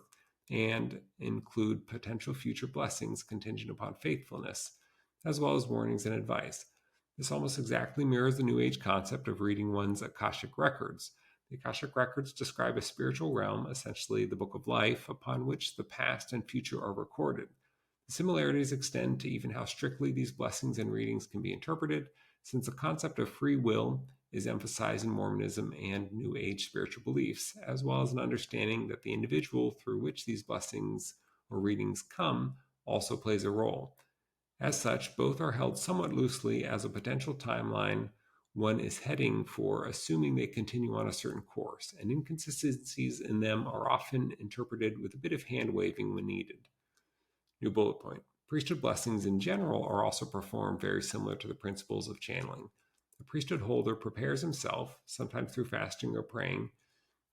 and include potential future blessings contingent upon faithfulness, as well as warnings and advice. This almost exactly mirrors the New Age concept of reading one's Akashic records. The Akashic records describe a spiritual realm, essentially the book of life, upon which the past and future are recorded. The similarities extend to even how strictly these blessings and readings can be interpreted, since the concept of free will is emphasized in Mormonism and New Age spiritual beliefs, as well as an understanding that the individual through which these blessings or readings come also plays a role. As such, both are held somewhat loosely as a potential timeline one is heading for, assuming they continue on a certain course, and inconsistencies in them are often interpreted with a bit of hand-waving when needed. New bullet point. Priesthood blessings in general are also performed very similar to the principles of channeling. The priesthood holder prepares himself, sometimes through fasting or praying,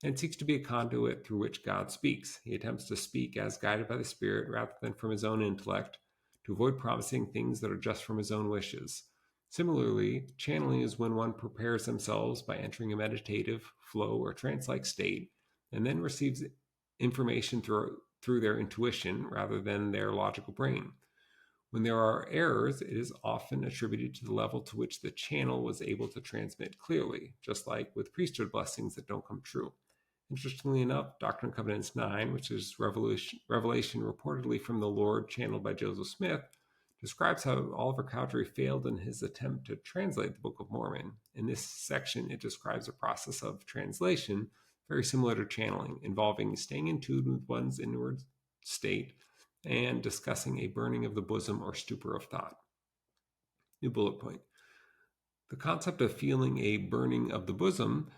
and seeks to be a conduit through which God speaks. He attempts to speak as guided by the Spirit rather than from his own intellect, to avoid promising things that are just from his own wishes. Similarly, channeling is when one prepares themselves by entering a meditative, flow, or trance-like state, and then receives information through their intuition rather than their logical brain. When there are errors, it is often attributed to the level to which the channel was able to transmit clearly, just like with priesthood blessings that don't come true. Interestingly enough, Doctrine and Covenants 9, which is revelation reportedly from the Lord channeled by Joseph Smith, describes how Oliver Cowdery failed in his attempt to translate the Book of Mormon. In this section, it describes a process of translation very similar to channeling, involving staying in tune with one's inward state and discussing a burning of the bosom or stupor of thought. New bullet point. The concept of feeling a burning of the bosom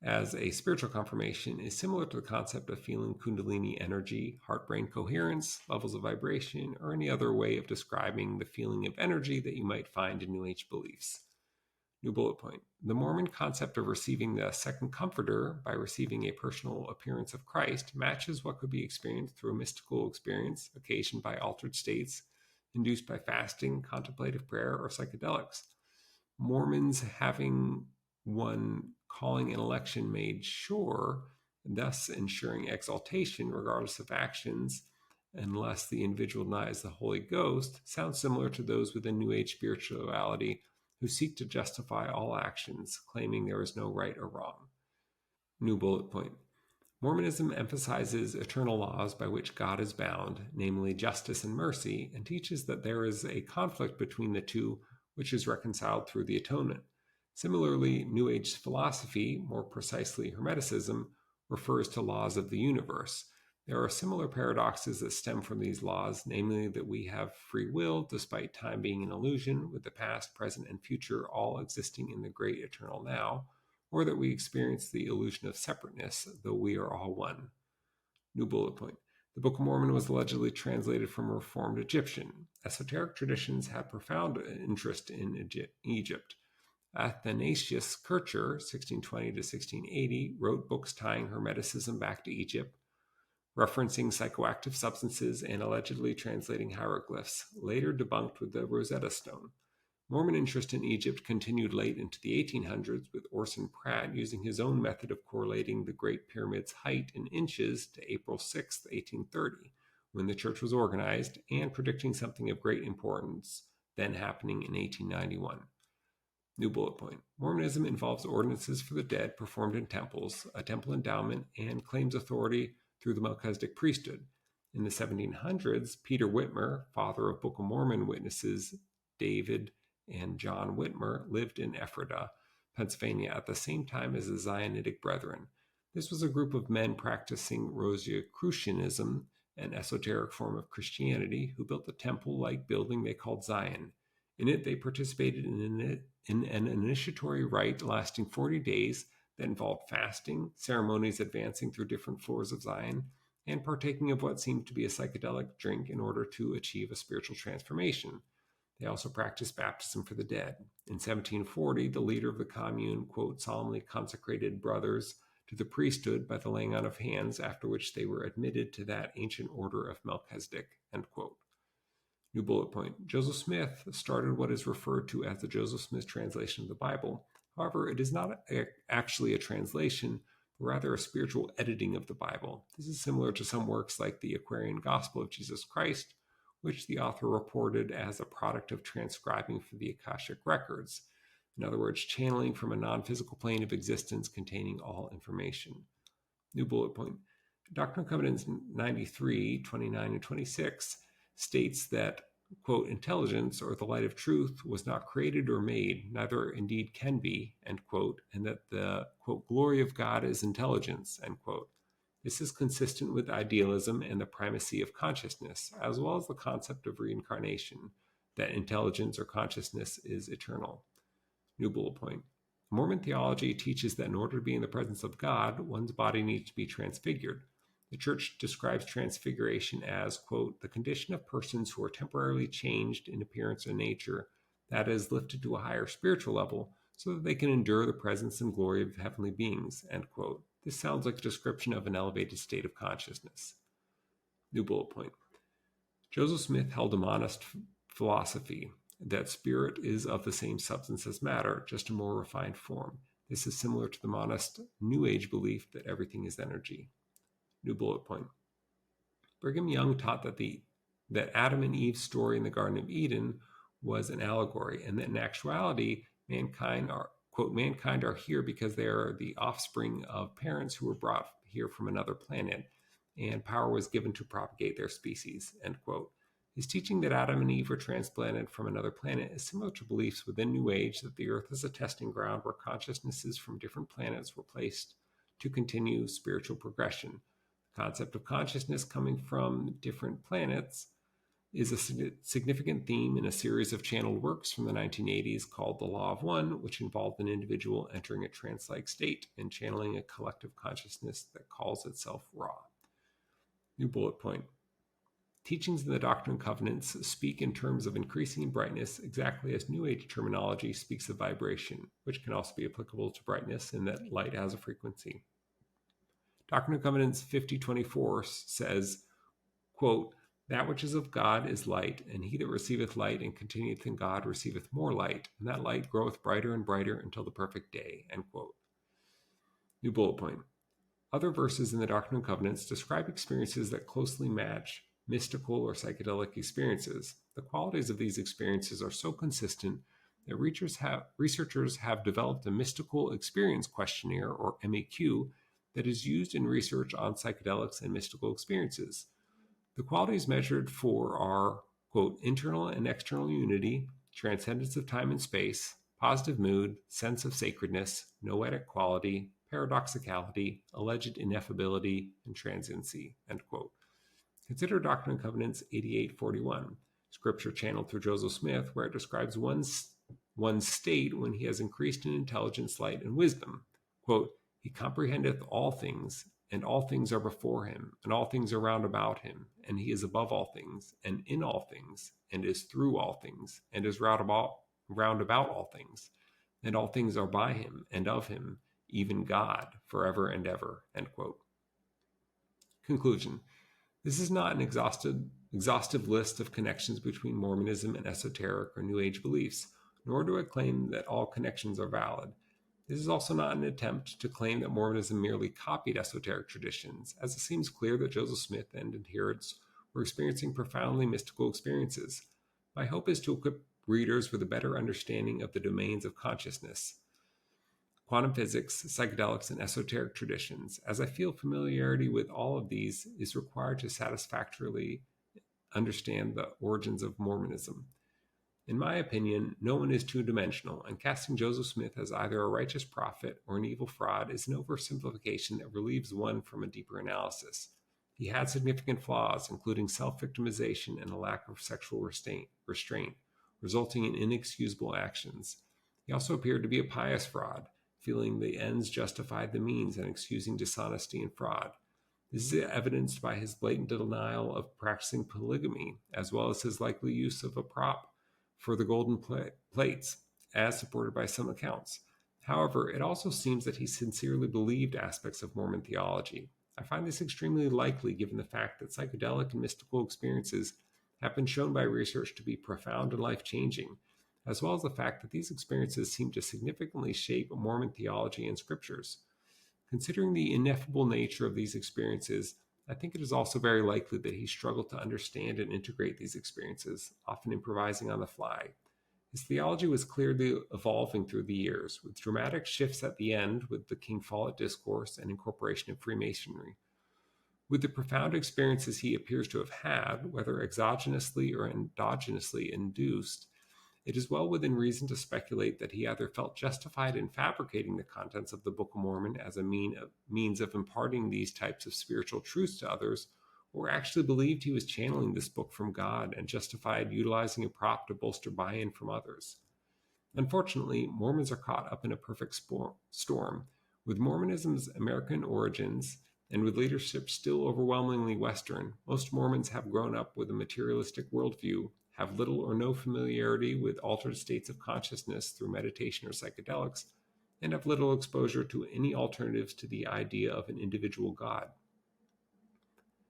as a spiritual confirmation is similar to the concept of feeling Kundalini energy, heart-brain coherence, levels of vibration, or any other way of describing the feeling of energy that you might find in New Age beliefs. New bullet point. The Mormon concept of receiving the second comforter by receiving a personal appearance of Christ matches what could be experienced through a mystical experience occasioned by altered states, induced by fasting, contemplative prayer, or psychedelics. Mormons having one calling an election made sure, thus ensuring exaltation regardless of actions, unless the individual denies the Holy Ghost, sounds similar to those within New Age spirituality who seek to justify all actions, claiming there is no right or wrong. New bullet point. Mormonism emphasizes eternal laws by which God is bound, namely justice and mercy, and teaches that there is a conflict between the two which is reconciled through the atonement. Similarly, New Age philosophy, more precisely Hermeticism, refers to laws of the universe. There are similar paradoxes that stem from these laws, namely that we have free will despite time being an illusion, with the past, present, and future all existing in the great eternal now, or that we experience the illusion of separateness, though we are all one. New bullet point. The Book of Mormon was allegedly translated from Reformed Egyptian. Esoteric traditions had profound interest in Egypt. Athanasius Kircher, 1620 to 1680, wrote books tying Hermeticism back to Egypt, referencing psychoactive substances and allegedly translating hieroglyphs, later debunked with the Rosetta Stone. Mormon interest in Egypt continued late into the 1800s, with Orson Pratt using his own method of correlating the Great Pyramid's height in inches to April 6, 1830, when the church was organized, and predicting something of great importance then happening in 1891. New bullet point. Mormonism involves ordinances for the dead performed in temples, a temple endowment, and claims authority through the Melchizedek priesthood. In the 1700s, Peter Whitmer, father of Book of Mormon witnesses David and John Whitmer, lived in Ephrata, Pennsylvania, at the same time as the Zionitic Brethren. This was a group of men practicing Rosicrucianism, an esoteric form of Christianity, who built a temple-like building they called Zion. In it, they participated in an initiatory rite lasting 40 days that involved fasting, ceremonies advancing through different floors of Zion, and partaking of what seemed to be a psychedelic drink in order to achieve a spiritual transformation. They also practiced baptism for the dead. In 1740, the leader of the commune, quote, solemnly consecrated brothers to the priesthood by the laying on of hands, after which they were admitted to that ancient order of Melchizedek, end quote. New bullet point. Joseph Smith started what is referred to as the Joseph Smith translation of the Bible. However, it is not actually a translation, but rather a spiritual editing of the Bible. This is similar to some works like the Aquarian Gospel of Jesus Christ, which the author reported as a product of transcribing for the Akashic records. In other words, channeling from a non-physical plane of existence containing all information. New bullet point. Doctrine and Covenants 93, 29, and 26 states that, quote, intelligence, or the light of truth, was not created or made, neither indeed can be, end quote, and that the, quote, glory of God is intelligence, end quote. This is consistent with idealism and the primacy of consciousness, as well as the concept of reincarnation, that intelligence or consciousness is eternal. New bullet point. Mormon theology teaches that in order to be in the presence of God, one's body needs to be transfigured. The church describes transfiguration as, quote, the condition of persons who are temporarily changed in appearance and nature, that is, lifted to a higher spiritual level, so that they can endure the presence and glory of heavenly beings, end quote. This sounds like a description of an elevated state of consciousness. New bullet point. Joseph Smith held a monist philosophy that spirit is of the same substance as matter, just a more refined form. This is similar to the monist New Age belief that everything is energy. New bullet point. Brigham Young taught that Adam and Eve's story in the Garden of Eden was an allegory, and that in actuality, mankind are, quote, mankind are here because they are the offspring of parents who were brought here from another planet, and power was given to propagate their species, end quote. His teaching that Adam and Eve were transplanted from another planet is similar to beliefs within New Age that the Earth is a testing ground where consciousnesses from different planets were placed to continue spiritual progression. The concept of consciousness coming from different planets is a significant theme in a series of channeled works from the 1980s called The Law of One, which involved an individual entering a trance-like state and channeling a collective consciousness that calls itself Ra. New bullet point. Teachings in the Doctrine and Covenants speak in terms of increasing brightness exactly as New Age terminology speaks of vibration, which can also be applicable to brightness in that light has a frequency. Doctrine and Covenants 5024 says, quote, That which is of God is light, and he that receiveth light and continueth in God receiveth more light, and that light groweth brighter and brighter until the perfect day." End quote. New bullet point. Other verses in the Doctrine and Covenants describe experiences that closely match mystical or psychedelic experiences. The qualities of these experiences are so consistent that researchers have developed a mystical experience questionnaire, or MEQ, that is used in research on psychedelics and mystical experiences. The qualities measured for are, quote, internal and external unity, transcendence of time and space, positive mood, sense of sacredness, noetic quality, paradoxicality, alleged ineffability, and transiency, end quote. Consider Doctrine and Covenants 8841, scripture channeled through Joseph Smith, where it describes one's state when he has increased in intelligence, light, and wisdom. Quote, "He comprehendeth all things, and all things are before him, and all things are round about him, and he is above all things, and in all things, and is through all things, and is round about all things, and all things are by him, and of him, even God, forever and ever." End quote. Conclusion. This is not an exhaustive list of connections between Mormonism and esoteric or New Age beliefs, nor do I claim that all connections are valid. This is also not an attempt to claim that Mormonism merely copied esoteric traditions, as it seems clear that Joseph Smith and adherents were experiencing profoundly mystical experiences. My hope is to equip readers with a better understanding of the domains of consciousness, quantum physics, psychedelics, and esoteric traditions, as I feel familiarity with all of these is required to satisfactorily understand the origins of Mormonism. In my opinion, no one is two-dimensional, and casting Joseph Smith as either a righteous prophet or an evil fraud is an oversimplification that relieves one from a deeper analysis. He had significant flaws, including self-victimization and a lack of sexual restraint, resulting in inexcusable actions. He also appeared to be a pious fraud, feeling the ends justified the means and excusing dishonesty and fraud. This is evidenced by his blatant denial of practicing polygamy, as well as his likely use of a prop for the golden plates, as supported by some accounts. However, it also seems that he sincerely believed aspects of Mormon theology. I find this extremely likely given the fact that psychedelic and mystical experiences have been shown by research to be profound and life-changing, as well as the fact that these experiences seem to significantly shape Mormon theology and scriptures. Considering the ineffable nature of these experiences, I think it is also very likely that he struggled to understand and integrate these experiences, often improvising on the fly. His theology was clearly evolving through the years, with dramatic shifts at the end with the King Follett Discourse and incorporation of Freemasonry. With the profound experiences he appears to have had, whether exogenously or endogenously induced, it is well within reason to speculate that he either felt justified in fabricating the contents of the Book of Mormon as a means of imparting these types of spiritual truths to others, or actually believed he was channeling this book from God and justified utilizing a prop to bolster buy-in from others. Unfortunately, Mormons are caught up in a perfect storm. With Mormonism's American origins, and with leadership still overwhelmingly Western, most Mormons have grown up with a materialistic worldview, have little or no familiarity with altered states of consciousness through meditation or psychedelics, and have little exposure to any alternatives to the idea of an individual God.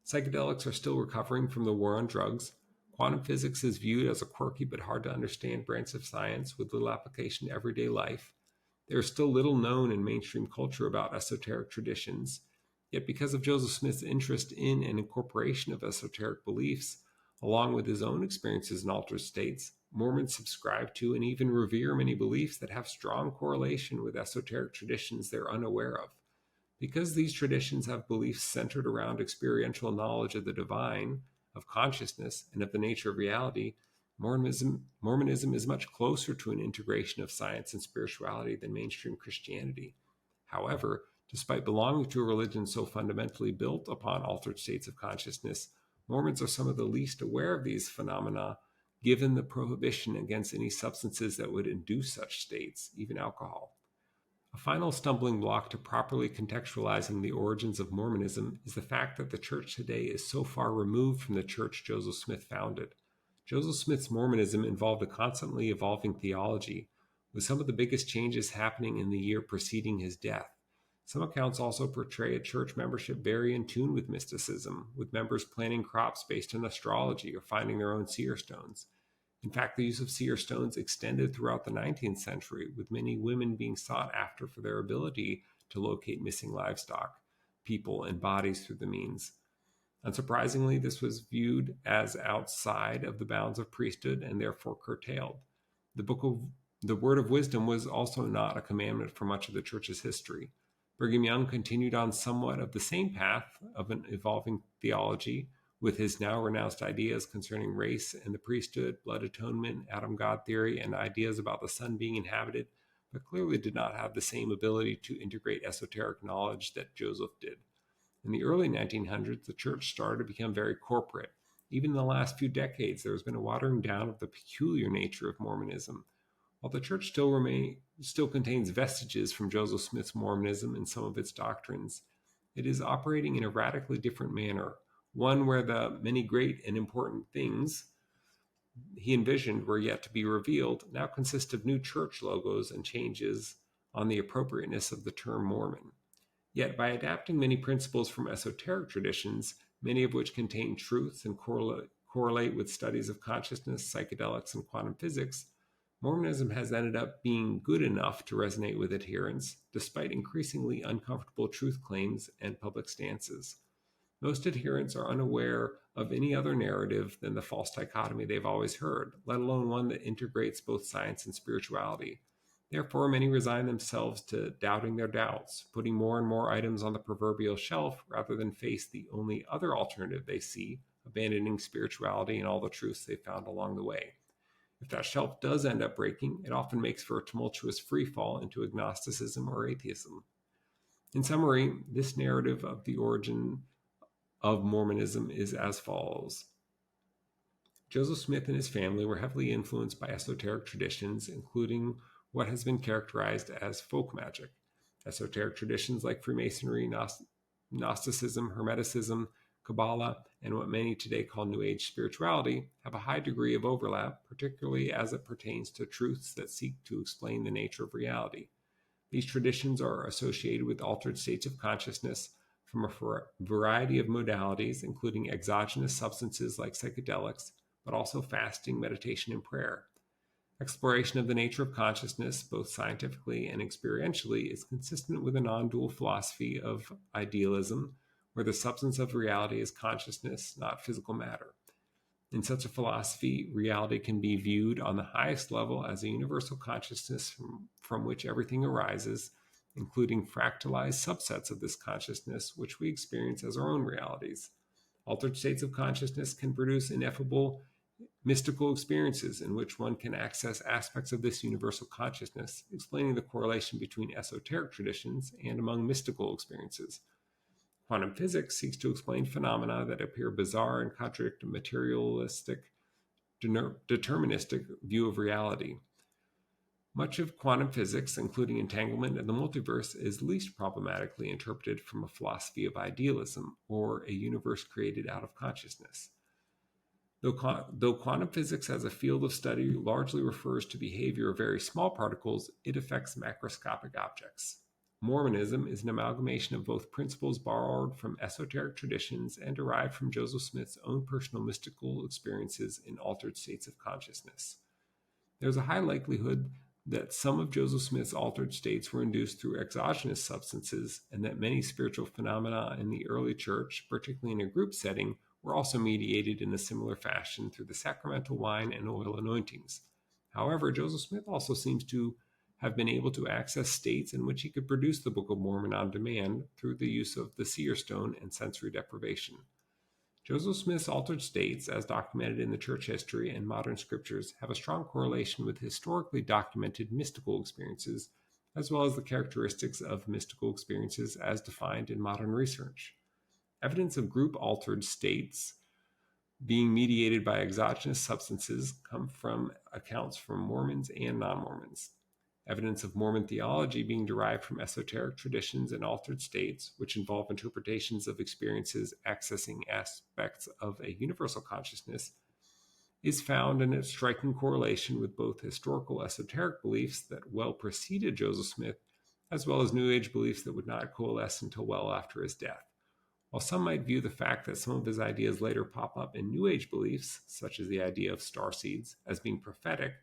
Psychedelics are still recovering from the war on drugs. Quantum physics is viewed as a quirky but hard to understand branch of science with little application to everyday life. There is still little known in mainstream culture about esoteric traditions, yet because of Joseph Smith's interest in and incorporation of esoteric beliefs, along with his own experiences in altered states, Mormons subscribe to and even revere many beliefs that have strong correlation with esoteric traditions they're unaware of. Because these traditions have beliefs centered around experiential knowledge of the divine, of consciousness, and of the nature of reality, Mormonism is much closer to an integration of science and spirituality than mainstream Christianity. However, despite belonging to a religion so fundamentally built upon altered states of consciousness, Mormons are some of the least aware of these phenomena, given the prohibition against any substances that would induce such states, even alcohol. A final stumbling block to properly contextualizing the origins of Mormonism is the fact that the church today is so far removed from the church Joseph Smith founded. Joseph Smith's Mormonism involved a constantly evolving theology, with some of the biggest changes happening in the year preceding his death. Some accounts also portray a church membership very in tune with mysticism, with members planting crops based on astrology or finding their own seer stones. In fact, the use of seer stones extended throughout the 19th century, with many women being sought after for their ability to locate missing livestock, people, and bodies through the means. Unsurprisingly, this was viewed as outside of the bounds of priesthood and therefore curtailed. The Word of Wisdom was also not a commandment for much of the Church's history. Brigham Young continued on somewhat of the same path of an evolving theology, with his now renounced ideas concerning race and the priesthood, blood atonement, Adam-God theory, and ideas about the sun being inhabited, but clearly did not have the same ability to integrate esoteric knowledge that Joseph did. In the early 1900s, the church started to become very corporate. Even in the last few decades, there has been a watering down of the peculiar nature of Mormonism. While the church still contains vestiges from Joseph Smith's Mormonism in some of its doctrines, it is operating in a radically different manner, one where the many great and important things he envisioned were yet to be revealed, now consist of new church logos and changes on the appropriateness of the term Mormon. Yet by adapting many principles from esoteric traditions, many of which contain truths and correlate with studies of consciousness, psychedelics, and quantum physics, Mormonism has ended up being good enough to resonate with adherents, despite increasingly uncomfortable truth claims and public stances. Most adherents are unaware of any other narrative than the false dichotomy they've always heard, let alone one that integrates both science and spirituality. Therefore, many resign themselves to doubting their doubts, putting more and more items on the proverbial shelf rather than face the only other alternative they see, abandoning spirituality and all the truths they found along the way. If that shelf does end up breaking, it often makes for a tumultuous freefall into agnosticism or atheism. In summary, this narrative of the origin of Mormonism is as follows. Joseph Smith and his family were heavily influenced by esoteric traditions, including what has been characterized as folk magic. Esoteric traditions like Freemasonry, Gnosticism, Hermeticism, Kabbalah, and what many today call New Age spirituality have a high degree of overlap, particularly as it pertains to truths that seek to explain the nature of reality. These traditions are associated with altered states of consciousness from a variety of modalities, including exogenous substances like psychedelics, but also fasting, meditation, and prayer. Exploration of the nature of consciousness, both scientifically and experientially, is consistent with a non-dual philosophy of idealism, where the substance of reality is consciousness, not physical matter. In such a philosophy, reality can be viewed on the highest level as a universal consciousness from which everything arises, including fractalized subsets of this consciousness, which we experience as our own realities. Altered states of consciousness can produce ineffable mystical experiences in which one can access aspects of this universal consciousness, explaining the correlation between esoteric traditions and among mystical experiences. Quantum physics seeks to explain phenomena that appear bizarre and contradict a materialistic, deterministic view of reality. Much of quantum physics, including entanglement and the multiverse, is least problematically interpreted from a philosophy of idealism, or a universe created out of consciousness. Though quantum physics as a field of study largely refers to behavior of very small particles, it affects macroscopic objects. Mormonism is an amalgamation of both principles borrowed from esoteric traditions and derived from Joseph Smith's own personal mystical experiences in altered states of consciousness. There's a high likelihood that some of Joseph Smith's altered states were induced through exogenous substances, and that many spiritual phenomena in the early church, particularly in a group setting, were also mediated in a similar fashion through the sacramental wine and oil anointings. However, Joseph Smith also seems to have been able to access states in which he could produce the Book of Mormon on demand through the use of the seer stone and sensory deprivation. Joseph Smith's altered states, as documented in the church history and modern scriptures, have a strong correlation with historically documented mystical experiences, as well as the characteristics of mystical experiences as defined in modern research. Evidence of group-altered states being mediated by exogenous substances come from accounts from Mormons and non-Mormons. Evidence of Mormon theology being derived from esoteric traditions and altered states, which involve interpretations of experiences accessing aspects of a universal consciousness, is found in a striking correlation with both historical esoteric beliefs that well preceded Joseph Smith as well as New Age beliefs that would not coalesce until well after his death. While some might view the fact that some of his ideas later pop up in New Age beliefs, such as the idea of starseeds, as being prophetic,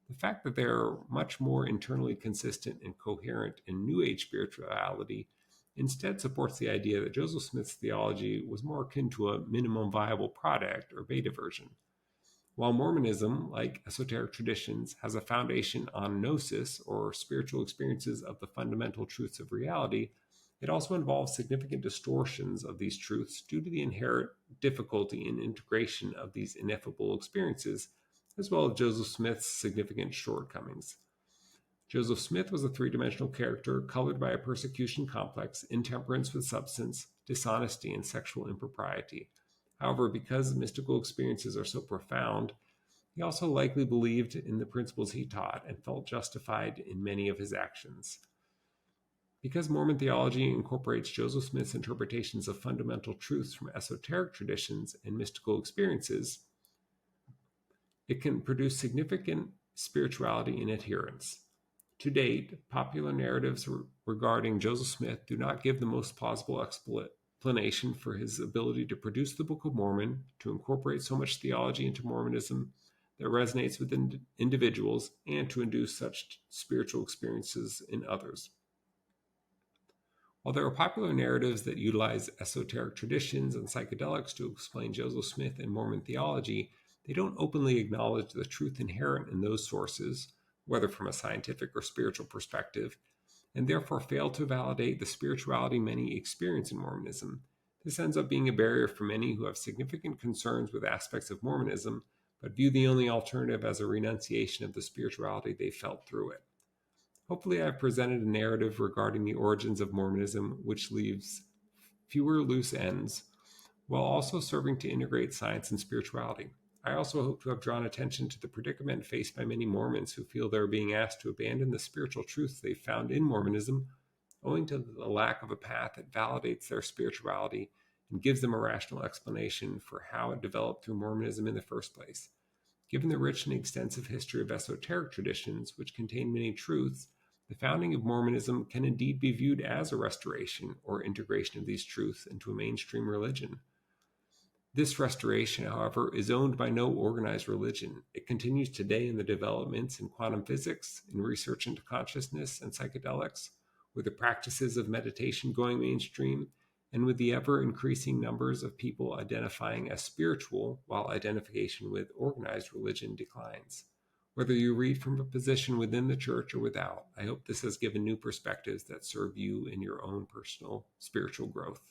the fact that they are much more internally consistent and coherent in New Age spirituality instead supports the idea that Joseph Smith's theology was more akin to a minimum viable product or beta version. While Mormonism, like esoteric traditions, has a foundation on gnosis, or spiritual experiences of the fundamental truths of reality, it also involves significant distortions of these truths due to the inherent difficulty in integration of these ineffable experiences, as well as Joseph Smith's significant shortcomings. Joseph Smith was a three-dimensional character colored by a persecution complex, intemperance with substance, dishonesty, and sexual impropriety. However, because mystical experiences are so profound, he also likely believed in the principles he taught and felt justified in many of his actions. Because Mormon theology incorporates Joseph Smith's interpretations of fundamental truths from esoteric traditions and mystical experiences, it can produce significant spirituality in adherence. To date, popular narratives regarding Joseph Smith do not give the most plausible explanation for his ability to produce the Book of Mormon, to incorporate so much theology into Mormonism that resonates with individuals, and to induce such spiritual experiences in others. While there are popular narratives that utilize esoteric traditions and psychedelics to explain Joseph Smith and Mormon theology, they don't openly acknowledge the truth inherent in those sources, whether from a scientific or spiritual perspective, and therefore fail to validate the spirituality many experience in Mormonism. This ends up being a barrier for many who have significant concerns with aspects of Mormonism, but view the only alternative as a renunciation of the spirituality they felt through it. Hopefully, I've presented a narrative regarding the origins of Mormonism which leaves fewer loose ends, while also serving to integrate science and spirituality. I also hope to have drawn attention to the predicament faced by many Mormons who feel they're being asked to abandon the spiritual truths they found in Mormonism, owing to the lack of a path that validates their spirituality and gives them a rational explanation for how it developed through Mormonism in the first place. Given the rich and extensive history of esoteric traditions, which contain many truths, the founding of Mormonism can indeed be viewed as a restoration or integration of these truths into a mainstream religion. This restoration, however, is owned by no organized religion. It continues today in the developments in quantum physics, in research into consciousness and psychedelics, with the practices of meditation going mainstream, and with the ever-increasing numbers of people identifying as spiritual while identification with organized religion declines. Whether you read from a position within the church or without, I hope this has given new perspectives that serve you in your own personal spiritual growth.